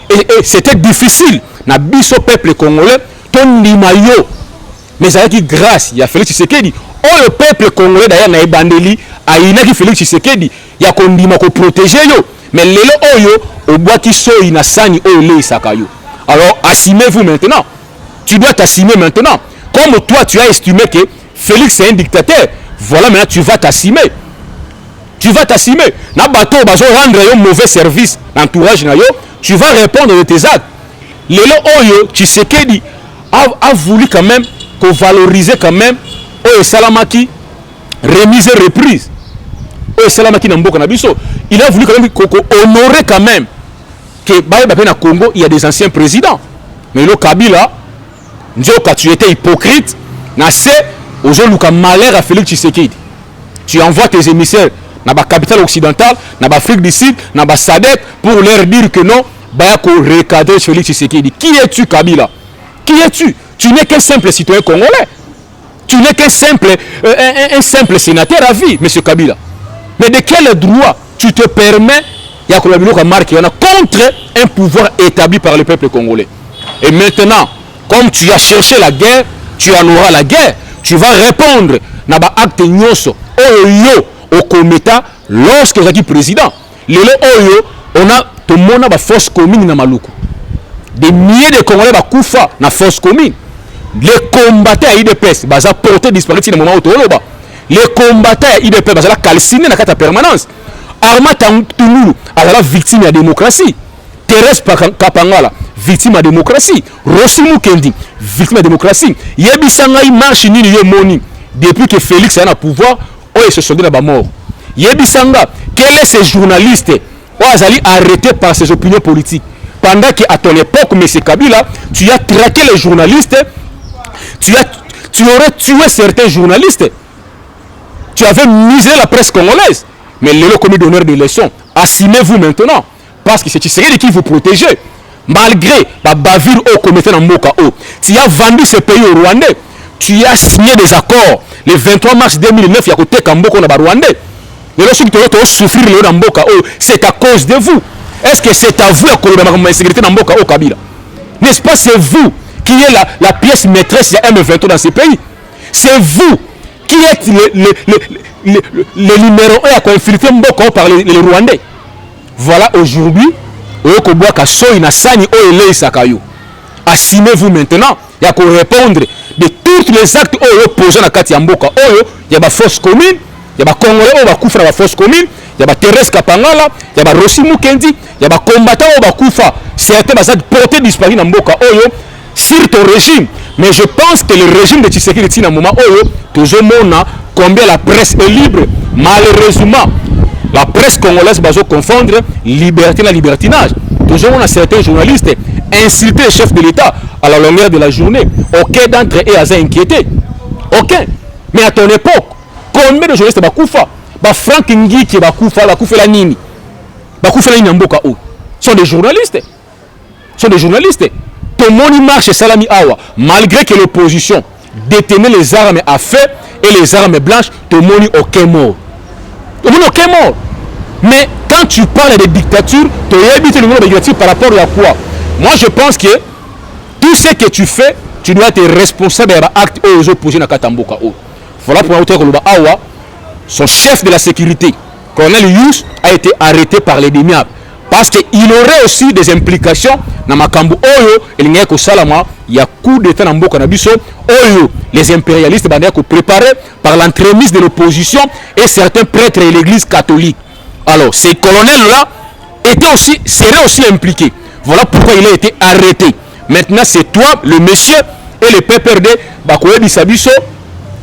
Et c'était difficile. Na biso peuple congolais, ton limayo. Mais avec grâce, il y a Félix Tshisekedi. Oh, le peuple congolais d'ailleurs na ebandeli, a inaki Félix Tshisekedi. Il y a kondima ko protéger yo. Mais lelo oyo, au bois qui so inasani o le sakayo. Alors, assumez-vous maintenant. Tu dois t'assumer maintenant. Comme toi, tu as estimé que Félix est un dictateur. Voilà, maintenant, tu vas t'assumer. Tu vas t'assumer. Na bateau, bazo rendre un mauvais service. L'entourage, tu vas répondre de tes actes. Lelo Oyo, Tshisekedi a voulu quand même valoriser quand même Oyo Salamaki, remise et reprise. Oyo Salamaki Namboka Nabiso. Il a voulu quand même honorer quand même que na Congo, il y a des anciens présidents. Mais le Kabila, Ndioka, tu étais hypocrite. Nassé, aujourd'hui, tu as malheur à Félix Tshisekedi. Tu envoies tes émissaires dans la capitale occidentale, dans l'Afrique du Sud, dans la SADC, pour leur dire que non, Bayako recadrer Félix Tshisekedi. Qui es-tu, Kabila? Qui es-tu? Tu n'es qu'un simple citoyen congolais. Tu n'es qu'un simple, un simple sénateur à vie, M. Kabila. Mais de quel droit tu te permets contre un pouvoir établi par le peuple congolais? Et maintenant, comme tu as cherché la guerre, tu en auras la guerre. Tu vas répondre na ba acte nyoso oyo au cometa lorsque je dis président. Lelo oyo on a tout le monde ba force commune na Maluku. Des milliers de Congolais ba kufa na force commune. Les combattants à IDPS baza porté disparu dans le moment où toloba. Les combattants à IDPS baza calciné na kata permanence. Arma Tungulu ala victime de la démocratie. Thérèse Kapangala, victime de la démocratie. Rossi Mukendi, victime de la démocratie. Yebisanga marche ni yemoni depuis que Félix est au pouvoir, il se sont donné mort. Yebisanga, quel est ce journaliste Oazali arrêté par ses opinions politiques? Pendant qu'à ton époque, M. Kabila, tu as traqué les journalistes, tu aurais tué certains journalistes. Tu avais misé la presse congolaise. Mais le commis d'honneur des leçons, assumez-vous maintenant. Parce que c'est Tshisekedi qui vous protège. Malgré la bavure au comité dans Moka, tu as vendu ce pays au Rwandais. Tu as signé des accords. Le 23 mars 2009, il y a côté Kamboko dans le Rwandais. Mais lorsque tu as souffrir le dans Moka, c'est à cause de vous. Est-ce que c'est à vous la sécurité dans Moka, Kabila? N'est-ce pas, c'est vous qui êtes la pièce maîtresse de M23 dans ce pays? C'est vous qui êtes le numéro 1 à infiltrer Mboka par les Rwandais. Voilà aujourd'hui, assumez-vous maintenant. Il y a qu'on répondre de tous les actes opposés à Kati Mboka. Il y a des forces communes, il y a des Congolais qui ont fait la force commune, il y a des Thérèse Kapangala, il y a des Rossi Mukendi, il y a des combattants qui ont fait certains portés disparus dans Mboka sur ton régime. Mais je pense que le régime de Tshisekedi dans le moment toujours combien la presse est libre. Malheureusement, la presse congolaise va confondre liberté et libertinage. Toujours on a certains journalistes insulter le chef de l'État à la longueur de la journée. Aucun d'entre eux a inquiété. Aucun. Mais à ton époque, combien de journalistes Bakoufa, Franck Ngiki Bakoufa, Bakoufa la Nini, Bakoufa la Nyamboka sont des journalistes. Sont des journalistes. Tout le monde marche Salami Awa, malgré que l'opposition détenait les armes à feu et les armes blanches, tout le monde aucun mort. Tout le monde aucun mort. Mais quand tu parles de dictature, tu as habité le monde de dictature par rapport à quoi? Moi je pense que tout ce que tu fais, tu dois être responsable de l'acte aux opposés à Katamboka. Voilà pour l'auteur de Awa, son chef de la sécurité, colonel Yous, a été arrêté par les demiables. Parce qu'il aurait aussi des implications dans Makambo Oyo et l'Ingeko Salama. Il y a coup d'état dans Mboka Nabiso Oyo. Les impérialistes préparés par l'entremise de l'opposition et certains prêtres et l'église catholique. Alors, ces colonels-là seraient aussi impliqués. Voilà pourquoi il a été arrêté. Maintenant, c'est toi, le monsieur et le PPRD, Bakoye Bisabiso,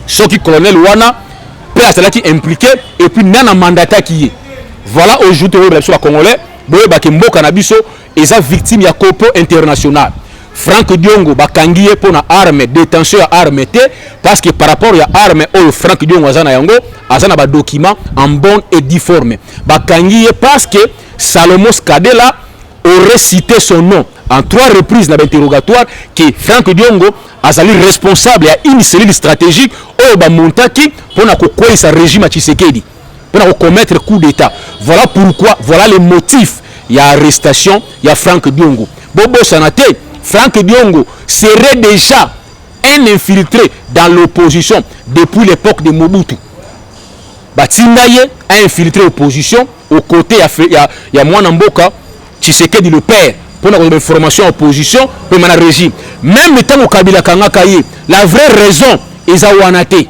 ceux qui colonel Wana, P.A. qui impliqué, et puis Nana Mandata qui est. Voilà aujourd'hui les Congolais boyeba ke mboka na biso eza victime ya kopo international. Franck Diongo bakangiye pona arme détention ya arme te parce que par rapport ya arme oyo Franck Diongo azana yango azana ba document en bonne et due forme. Bakangiye parce que Salomon Skadela aurait cité son nom en 3 reprises dans l'interrogatoire que Franck Diongo azali responsable ya une cellule stratégique oyo ba montaki pona ko kwesa régime à Tshisekedi pour commettre coup d'état. Voilà pourquoi, voilà les motifs. Il y a arrestation, il y a Franck Diongo. Bobo Sanate, Franck Diongo serait déjà un infiltré dans l'opposition depuis l'époque de Mobutu. Batindaye a infiltré l'opposition aux côtés il y a Mwanamboka, Tshisekedi le père, pour une formation opposition, pour le régime. Même le temps au Kabila Kangakaye, la vraie raison est à Wanate.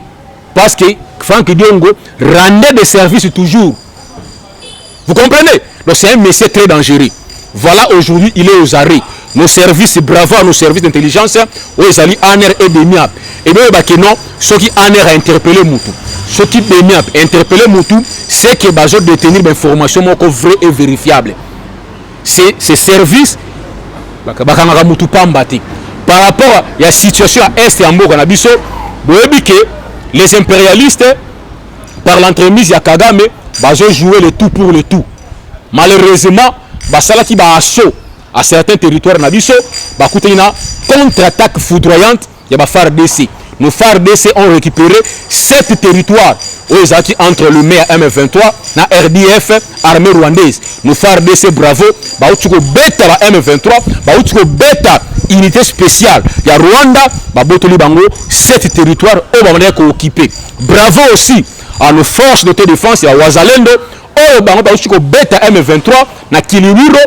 Parce que Franck Diongo rendait des services toujours. Vous comprenez? Donc c'est un monsieur très dangereux. Voilà, aujourd'hui, il est aux arrêts. Nos services, bravo à nos services d'intelligence, ils allaient en air et demi-ap. Et bien, non, ceux qui en air a interpellé Moutou. Ceux qui demi-ap interpellé Moutou, c'est que besoin de détenir des informations vraies et vérifiables. C'est ces services, par rapport à la situation à Est et à Mboka Nabiso, vous voyez que les impérialistes, par l'entremise de Kagame, ils ont joué le tout pour le tout. Malheureusement, Basalaki ba assaut à certains territoires Nabiso, il y a une contre-attaque foudroyante, il y a FARDC. Nos FARDC ont récupéré 7 territoires entre le mai M23 et RDF, armée rwandaise. Nos FARDC, bravo, bêta la M23, bêta unité spéciale. Il y a Rwanda, 7 territoires occupés. Bravo aussi à nos forces de défense, il y a Wazalendo, bêta M23, na Kiliwiro,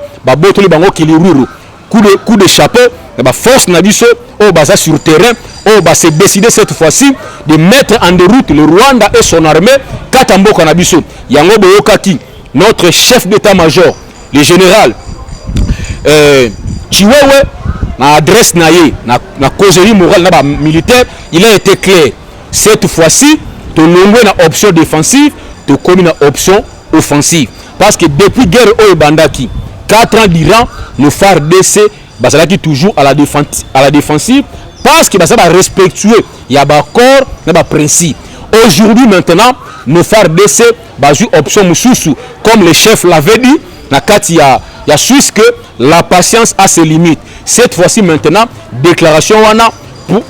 Kiliwiro. Coup de chapeau, la force nabiso au basa sur terrain, au s'est décidé cette fois-ci de mettre en route le Rwanda et son armée Katambo Kanabiso. Yango Boyokaki, notre chef d'état-major, le général Chiwewe, na adresse naye, na causerie morale na militaire, il a été clair. Cette fois-ci, tu nombré na option défensive, tu commis na option offensive. Parce que depuis guerre au Bandaki, 4 ans d'Iran, nos FARDC sont toujours à la défensive parce que ça va respectuer il y a des corps, il y a des principes. Aujourd'hui maintenant, nos FARDC ont option mususu comme le chef l'avait dit, il y a Suisse que la patience a ses limites. Cette fois-ci maintenant, déclaration pour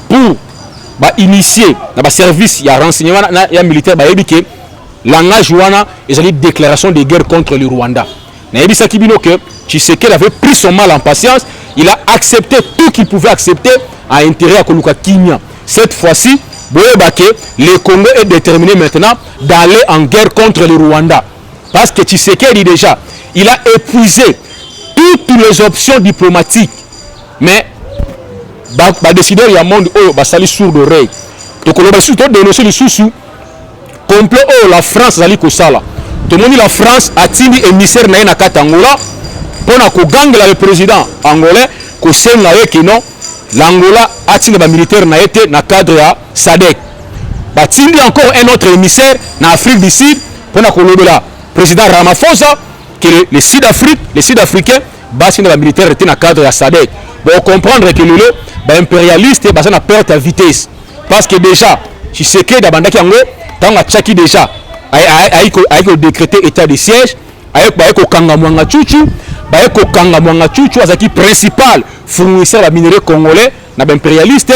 initier dans le service, il y a renseignement, il y a militaire, il y a langage wana et une déclaration de guerre contre le Rwanda. Nayebi Sakibino que Tshisekedi avait pris son mal en patience, il a accepté tout qu'il pouvait accepter à intérêt à Koluka Kinya. Cette fois-ci, le Congo est déterminé maintenant d'aller en guerre contre le Rwanda. Parce que Tshisekedi déjà, il a épuisé toutes les options diplomatiques. Mais les décideurs du monde ont sali sourd d'oreille. Donc on va surtout dénoncer le sous-sous complet la France zali kosala. Tout le monde la France a tini émissaire na Katangola pour gangela le président angolais ko senga que non l'Angola a tini ba militaire na été na cadre ya SADC. Ba tini encore un autre émissaire na Afrique du Sud pour ko lobela président Ramaphosa que les Sud-Africains ba tini ba militaire était na cadre ya SADC. Bon comprendre que le ba impérialiste ba na perte à vitesse parce que déjà Tshisekedi bandaki yango tant a tchaki déjà aiko décréter état de siège aiko kanga mwanga chuchu azaki principal fournisseur de minerais congolais na impérialiste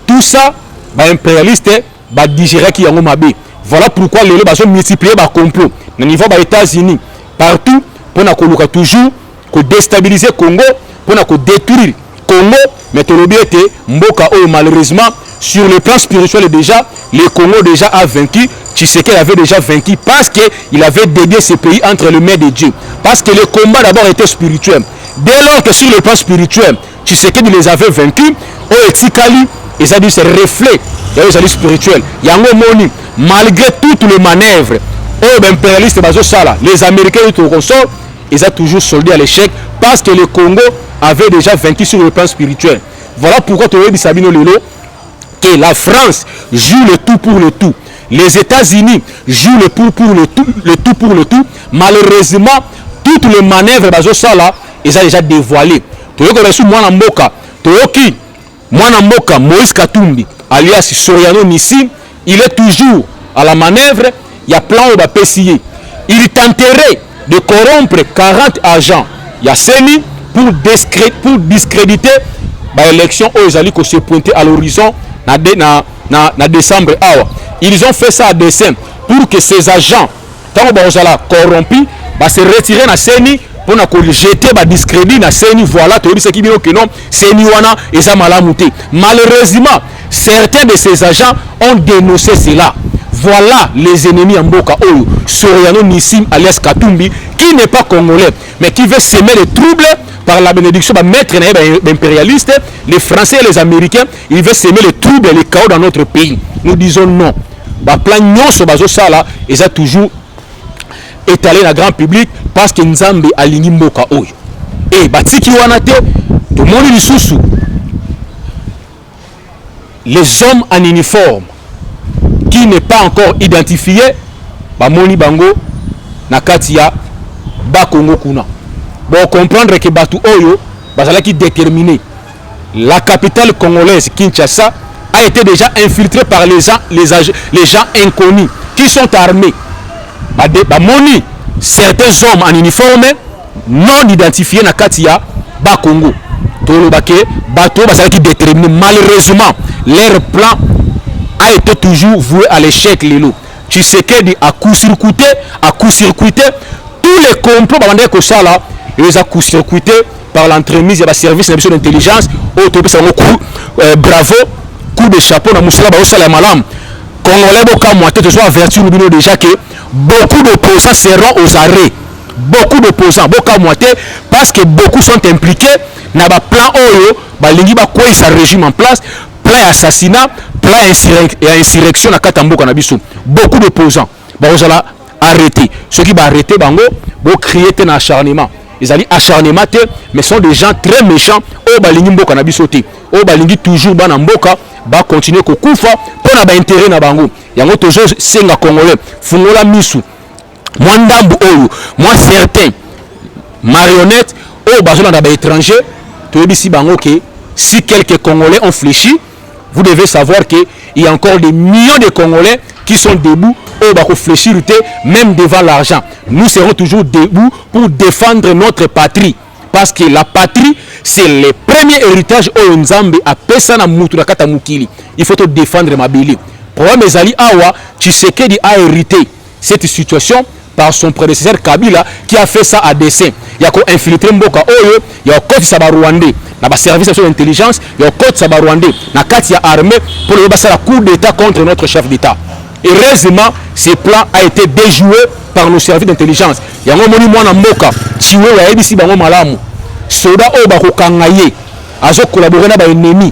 tout ça ba impérialiste ba digérer ki yango mabe. Voilà pourquoi les ba sont multiplier ba complot na niveau ba États-Unis partout pour na koluka toujours ko déstabiliser Congo pour na ko détruire Congo mais tolobi était mboka o malheureusement sur le plan spirituel déjà le Congo déjà a vaincu. Tshisekedi avait déjà vaincu parce qu'il avait dédié ce pays entre les mains de Dieu. Parce que le combat d'abord était spirituel. Dès lors que sur le plan spirituel, Tshisekedi les avait vaincus, Oetikali, ils ont dit c'est reflet des spirituels. Yango Moni, malgré toutes les manœuvres, impérialistes, les Américains et tout consort, ils ont toujours soldé à l'échec parce que le Congo avait déjà vaincu sur le plan spirituel. Voilà pourquoi tu as dit Sabino Lelo que la France joue le tout pour le tout. les États-Unis jouent le tout pour le tout. Malheureusement, toutes les manœuvres là, ils ont déjà dévoilé. Mwana Mboka Moïse Katumbi, alias Soriano Nissim, il est toujours à la manœuvre. Il y a plan au PCI. Il tenterait de corrompre 40 agents. Il y a CENI pour discréditer l'élection où ils allaient se pointer à l'horizon en décembre. Ils ont fait ça à dessein pour que ces agents, tant qu'ils sont corrompus, se retirer dans CENI pour jeter le discrédit dans CENI. Voilà, tu dis ce qui dit que non, CENI wana et ça malamouté. Malheureusement, certains de ces agents ont dénoncé cela. Voilà les ennemis en Mboka Oyo, Soriano Nissim alias Katumbi, qui n'est pas congolais, mais qui veut semer les troubles par la bénédiction de maître impérialiste, les Français et les Américains. Il veut semer les troubles et les chaos dans notre pays. Nous disons non. Plan nyonso bazo sala, ils ont toujours étalé dans le grand public parce que Nzambe alingi Mboka Oyo. Et batiki wanate, tout le monde est sous. Les hommes en uniforme qui n'est pas encore identifié, Moni Bango, Nakatia, Bakongo Kuna. Bon, comprendre que Batu Oyo, qui déterminé. La capitale congolaise, Kinshasa, a été déjà infiltrée par les gens inconnus qui sont armés. Moni, certains hommes en uniforme non identifiés, Nakatia, Bakongo. Batu qui déterminé. Malheureusement, leur plan a été toujours voué à l'échec. Tshisekedi a coup-circuité, tous les complots ils ont coup-circuité par l'entremise de la service d'intelligence. Bravo, coup de chapeau dans Moussala Baosala Malam. Congolais Boka Moité, tu sois averti déjà que beaucoup d'opposants seront aux arrêts. Beaucoup d'opposants Boka Moité parce que beaucoup sont impliqués dans le plan Oyo, Balingi Bakoy sa régime en place. Plan assassinat, plan et insurrection à Katamboka Nabiso. Beaucoup d'opposants. Ils ont arrêté. Ceux qui vont arrêter, ils crier un acharnement. Ils ont dit acharnement, mais sont des gens très méchants. Au Balingi Mboka Nabiso. Au Balingi toujours dans Mboka, va continuer à Koufa pour avoir intérêt dans Bango. Il y a toujours 5 Congolais. Fungola Misu. Moi, Ndambu Oyo. Moi, certains marionnettes, au Bazola dans l'étranger, tu as dit si quelques Congolais ont fléchi, vous devez savoir qu'il y a encore des millions de Congolais qui sont debout au fléchir, même devant l'argent. Nous serons toujours debout pour défendre notre patrie. Parce que la patrie, c'est le premier héritage au Nzambe à Pesana Muturakata Mukili. Il faut défendre ma bili. Problème Ezali Awa, Tshisekedi a hérité cette situation par son prédécesseur Kabila qui a fait ça à dessein. Il y a infiltré Mboka Oyo, il y a Koti Saba Rwandais, il y a service d'intelligence, il y a Koti Saba Rwandais, il y a Katia armée pour le la coup d'État contre notre chef d'État. Heureusement, ce plan a été déjoué par nos services d'intelligence. Il y a un moni mwana Mboka, Tiwe ya ebisi bango malamu. Soda Obako Kangaye, azo collaborer na ba ennemi,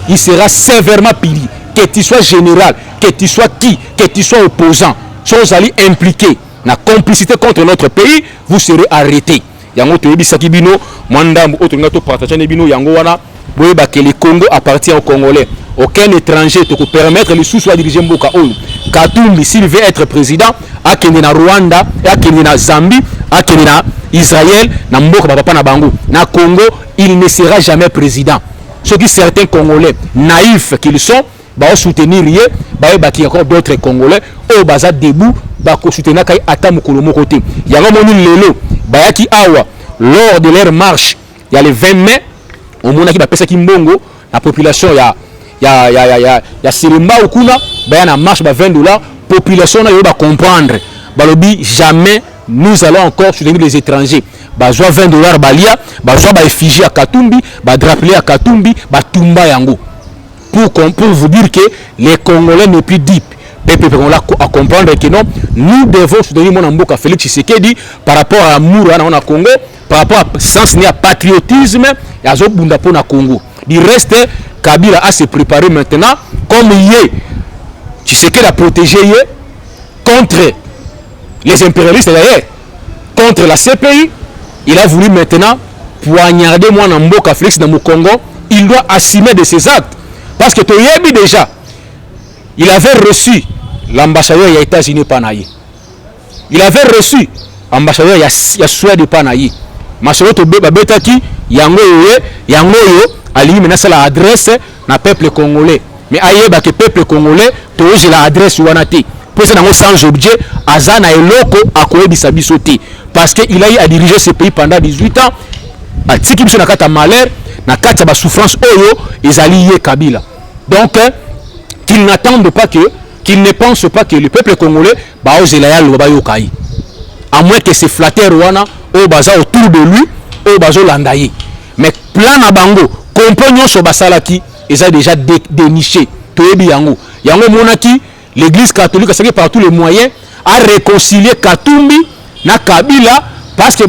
il sera sévèrement puni. Que tu sois général, que tu sois qui, que tu sois opposant, sont allés impliqués na complicité contre notre pays, vous serez arrêtés. Yango to yebisa kibino mwandambu oto ngato partager nebino yango wana boyeba que le Congo appartient aux Congolais. Aucun étranger te peut permettre les sous à diriger Mboka Oyo. Katumbi s'il veut être président, a kende na Rwanda, a kende na Zambie, a kende na Israël, na Mboka papa na bango. Na Congo, il ne sera jamais président. Ceux qui certains Congolais naïfs qu'ils sont, va soutenir rien, va y encore d'autres Congolais au baza debout, va soutenir kai atamu kolomo côté. Il y a vraiment lelo, ba ki awa lors de leur marche, il y a le 20 mai, au mona ki ba pesa ki mbongo, la population ya Sirimba okuna, ba na marche ba $20, population na yo ba comprendre. Ba lobi jamais nous allons encore soutenir les étrangers. Ba zo $20 balia, ba zo ba effigie à Katumbi, ba drapeler à Katumbi, ba tumba yango. Pour vous dire que les Congolais ne plus deep. À comprendre que non, nous devons soutenir mon Mboka Félix Tshisekedi par rapport à l'amour à Congo, par rapport à sens à patriotisme et à Zobunda pour na Congo. Du reste, Kabila a se préparé maintenant, comme il est, Tshisekedi a protégé contre les impérialistes d'ailleurs, contre la CPI. Il a voulu maintenant poignarder mon Mboka Félix dans mon Congo. Il doit assumer de ses actes. Parce que Toyebi déjà, il avait reçu l'ambassadeur des États-Unis panayi. Il avait reçu l'ambassadeur de Suède panayi. Masoloto babetaki yango yo alingi menasa la adresse na peuple congolais. Mais ayeba que peuple congolais toje la adresse wanati. Pour ça sans objet azana eloko akoyebisa biso te parce que il a eu à diriger ce pays pendant 18 ans. Atiki biso na kata malheur na kata ba souffrance oyo ezali ye Kabila. Donc qu'ils n'attendent pas qu'ils ne pensent pas que le peuple congolais ba ozela ya loba yokai. À moins que ces flatteurs wana au baza autour de lui au bazo landaye. Mais plan na bango compagnon so basalaki ils ont déjà déniché toyebi yango monaki l'église catholique a essayé par tous les moyens à réconcilier Katumbi na Kabila parce que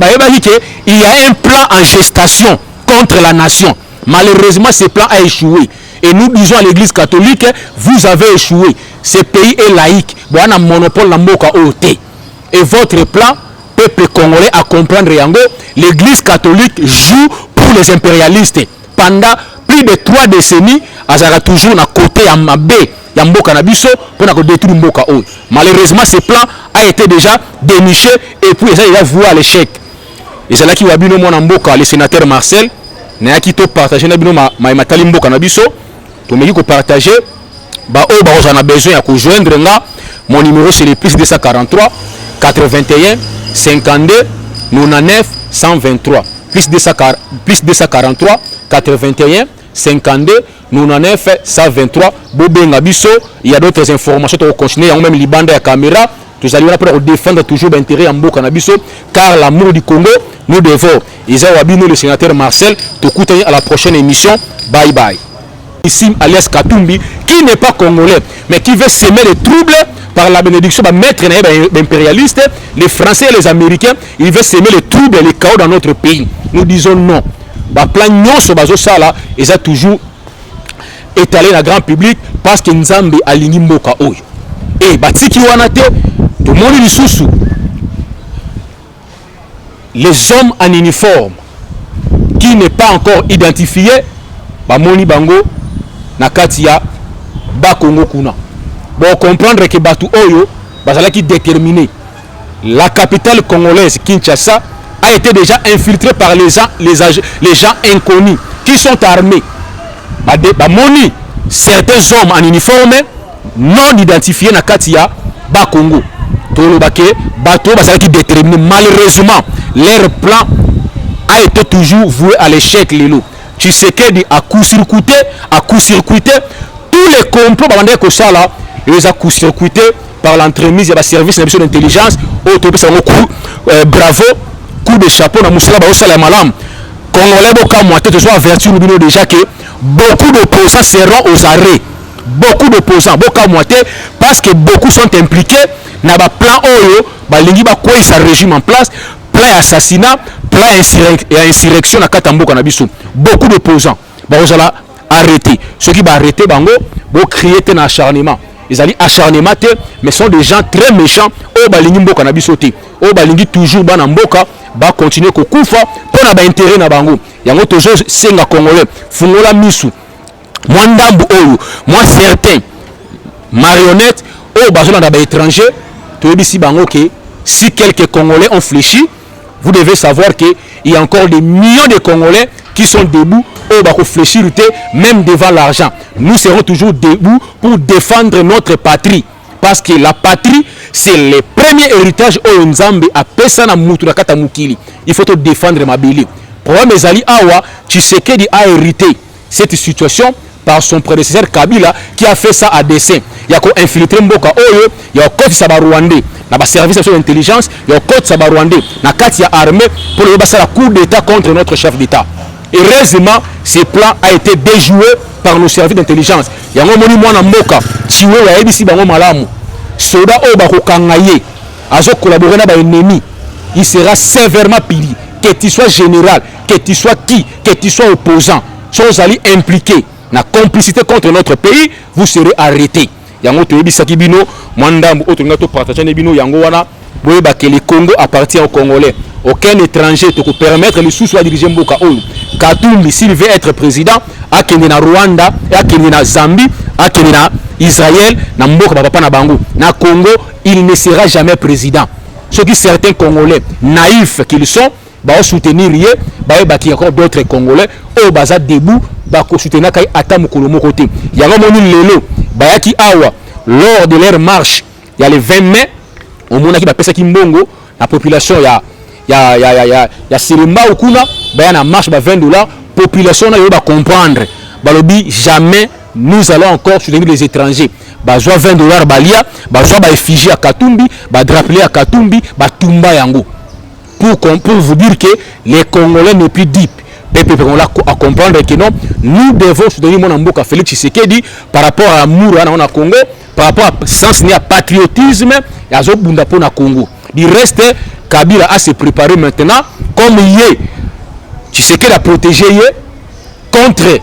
il y a un plan en gestation contre la nation. Malheureusement ce plan a échoué et nous disons à l'église catholique vous avez échoué. Ce pays est laïque. Bon on a monopole na mboka ote. Et votre plan, peuple congolais, à comprendre yango, l'église catholique joue pour les impérialistes. Pendant plus de 3 décennies, Azara toujours na côté ya mabe ya mboka na biso pour na détruire mboka oyo. Malheureusement, ce plan a été déjà déniché et puis ils ont voué à l'échec. Et c'est là qu'il y a bino mona mboka le sénateur Marcel na ki to partager na bino matali mboka na biso. To meki ko partager ba o ba on a besoin ya ko joindre nga. Mon numéro c'est le plus 243 81 52 99 123 plus 243 81 52 99 123 Bobenga biso. Il y a d'autres informations pour continuer même libanda ya caméra. Nous allons pour défendre toujours l'intérêt en Mboka Nabiso car l'amour du Congo nous devons. Isa Wabino le sénateur Marcel te coûte à la prochaine émission. Bye bye. Ici alias Katumbi qui n'est pas congolais mais qui veut semer les troubles par la bénédiction de maître impérialiste, les Français et les Américains, ils veulent semer les troubles et les chaos dans notre pays. Nous disons non. Bah plan non ce bazo ça là, ils ont toujours étalé dans le grand public parce que Nzambe aligni mboka oyo. Et batiki wanate tout le monde lisusu. Les hommes en uniforme qui n'est pas encore identifié, bah moni bango nakatia ba Congo kuna. Bon, comprendre que Batu Oyo, qui déterminé. La capitale congolaise, Kinshasa, a été déjà infiltrée par les gens inconnus qui sont armés. Moni, certains hommes en uniforme non identifiés na Katia, Ba Congo. Batu qui déterminé. Malheureusement, leur plan a été toujours voué à l'échec. Tu sais qu'il a court-circuité, tous les complots, ils ont court-circuité par l'entremise de service d'intelligence. Bravo, coup de chapeau dans Moussala Baosala Malam. Congolais, tu dois avertir nous déjà que beaucoup d'opposants seront aux arrêts. Beaucoup d'opposants, parce que beaucoup sont impliqués dans le plan Oyo, balingi ba quoi ça régime en place, plan assassinat, plan insurrection à Katambo Kanabiso. Beaucoup d'opposants, baosala arrêter. Ceux qui vont arrêter bango, vont créer un acharnement. Ils allaient acharnement, mais sont des gens très méchants. Au balingi mboka na bisoté. Au balingi toujours bana mboka, ba continuer ko kufa pour na ba intérêt na bango. Yango toujours senga congolais, fungola misu. Moi ndambu oyo, moi certain marionnette au bazona na ba étranger, to yebisi bango que si quelques Congolais ont fléchi, vous devez savoir qu'il y a encore des millions de Congolais qui sont debout au bas fléchir même devant l'argent. Nous serons toujours debout pour défendre notre patrie. Parce que la patrie, c'est le premier héritage au Nzambe à Pesana Muturakata Mukili. Il faut te défendre ma bili. Problème Ezali Awa, Tshisekedi a hérité cette situation par son prédécesseur Kabila qui a fait ça à dessein. Il y a infiltré Mboka Oyo, il y a côté Saba Rwandais, dans le service d'intelligence, il y a côté Saba Rwandais, dans le armée pour le passer la coup d'État contre notre chef d'État. Heureusement, ce plan a été déjoué par nos services d'intelligence. Il y a un moment où Mboka, Tiwe, il y a un malamu. Soda Oba Kokangaye, Azo collaborer avec l'ennemi, il sera sévèrement puni. Que tu sois général, que tu sois qui, que tu sois opposant, sont allés impliqués. La complicité contre notre pays, vous serez arrêtés. Yango toyebi sakibino mwandambu otungato partager bino yango wana boyeba que le Congo appartient aux Congolais. Aucun étranger te peut permettre les sous-soins diriger Mboka oyo. Katumbi s'il veut être président, a kende na Rwanda, a kende na Zambie, akende Israël na mboka papa na bango na Congo, il ne sera jamais président. Ceux qui certains Congolais naïfs qu'ils sont, va soutenir yé, va y encore d'autres Congolais au baza debout, va soutenir kai atamu kolomo côté. Il y a vraiment lelo, ba ki awa lors de leur marche, il y a le 20 mai, au mona ki ba pesa ki mbongo, la population ya Sirimba okuna, ba na marche ba $20, population na yo ba comprendre. Ba lobi jamais nous allons encore soutenir les étrangers. Bazwa $20 balia, bazwa ba effigie à Katumbi, ba drapeau à Katumbi, ba tumba yango. Pour vous dire que les Congolais ne plus deep. Peuple congolais à comprendre que non, nous devons soutenir mon amboka Félix Tshisekedi par rapport à l'amour à Congo, par rapport à sens à patriotisme et à Zobunda pour na Congo. Du reste, Kabila a se préparé maintenant comme il est. Tshisekedi a protégé contre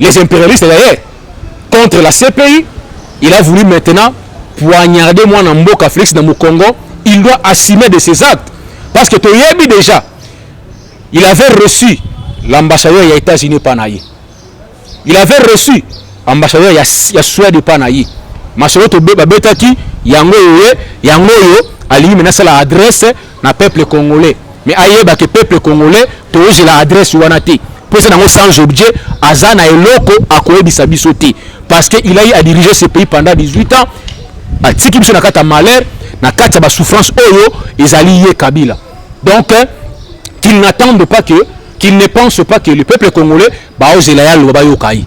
les impérialistes d'ailleurs, contre la CPI. Il a voulu maintenant poignarder mon amboka Félix dans mon Congo. Il doit assumer de ses actes. Parce que Toyebi déjà, il avait reçu l'ambassadeur des États-Unis Panayi. Il avait reçu l'ambassadeur de Suède Panayi. Masolo Tobe Babetaki, Yango yo, Ali maintenant c'est l'adresse na peuple congolais. Mais aïe ba que peuple congolais, j'ai l'adresse Wanati. Pour ça dans sans objet, Azana et Loko a Koyebi Sabisoti. Parce qu'il a eu à diriger ce pays pendant 18 ans. Si qui na kata malheur, na kata ba souffrance oyo, ils alliés Kabila. Donc, qu'ils n'attendent pas que, qu'ils ne pensent pas que le peuple congolais va oser la yokai.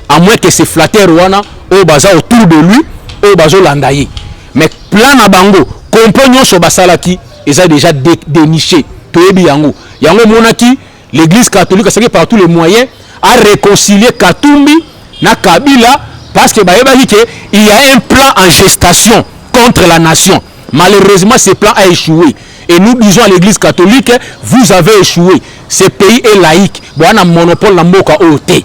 À moins que ces flatteurs wana au baza autour de lui, au bazo landaye. Mais plan à bango, compagnon so basalaki, ils ont déjà déniché. Toyebi yango. Yango monaki, l'église catholique a servi par tous les moyens à réconcilier Katumbi na Kabila parce que il y a un plan en gestation contre la nation. Malheureusement, ce plan a échoué. Et nous disons à l'église catholique, vous avez échoué. Ce pays est laïque. Bon, on a un monopole OT.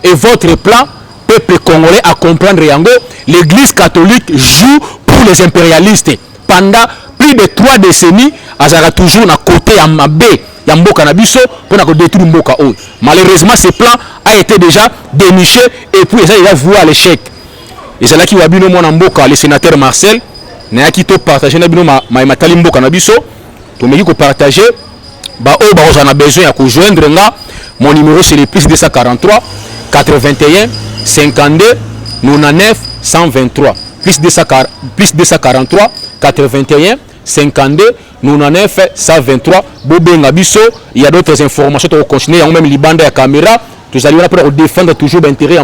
Et votre plan, peuple congolais, à comprendre yango, l'église catholique joue pour les impérialistes. Pendant plus de 3 décennies, elle a toujours à côté à Mabé, Yamboka Nabiso, pour détruire Mboka O. Malheureusement, ce plan a été déjà déniché et puis il a voué à l'échec. Et c'est là qu'il y a eu le sénateur Marcel, n'a qui te partager ma matali Mboka Nabiso. Pour me partager, on a besoin de rejoindre mon numéro c'est le plus 243 81 52 99 123 plus 243 81 52 99 123. Il y a d'autres informations pour continuer, même les bandes à caméra. Nous allons défendre toujours l'intérêt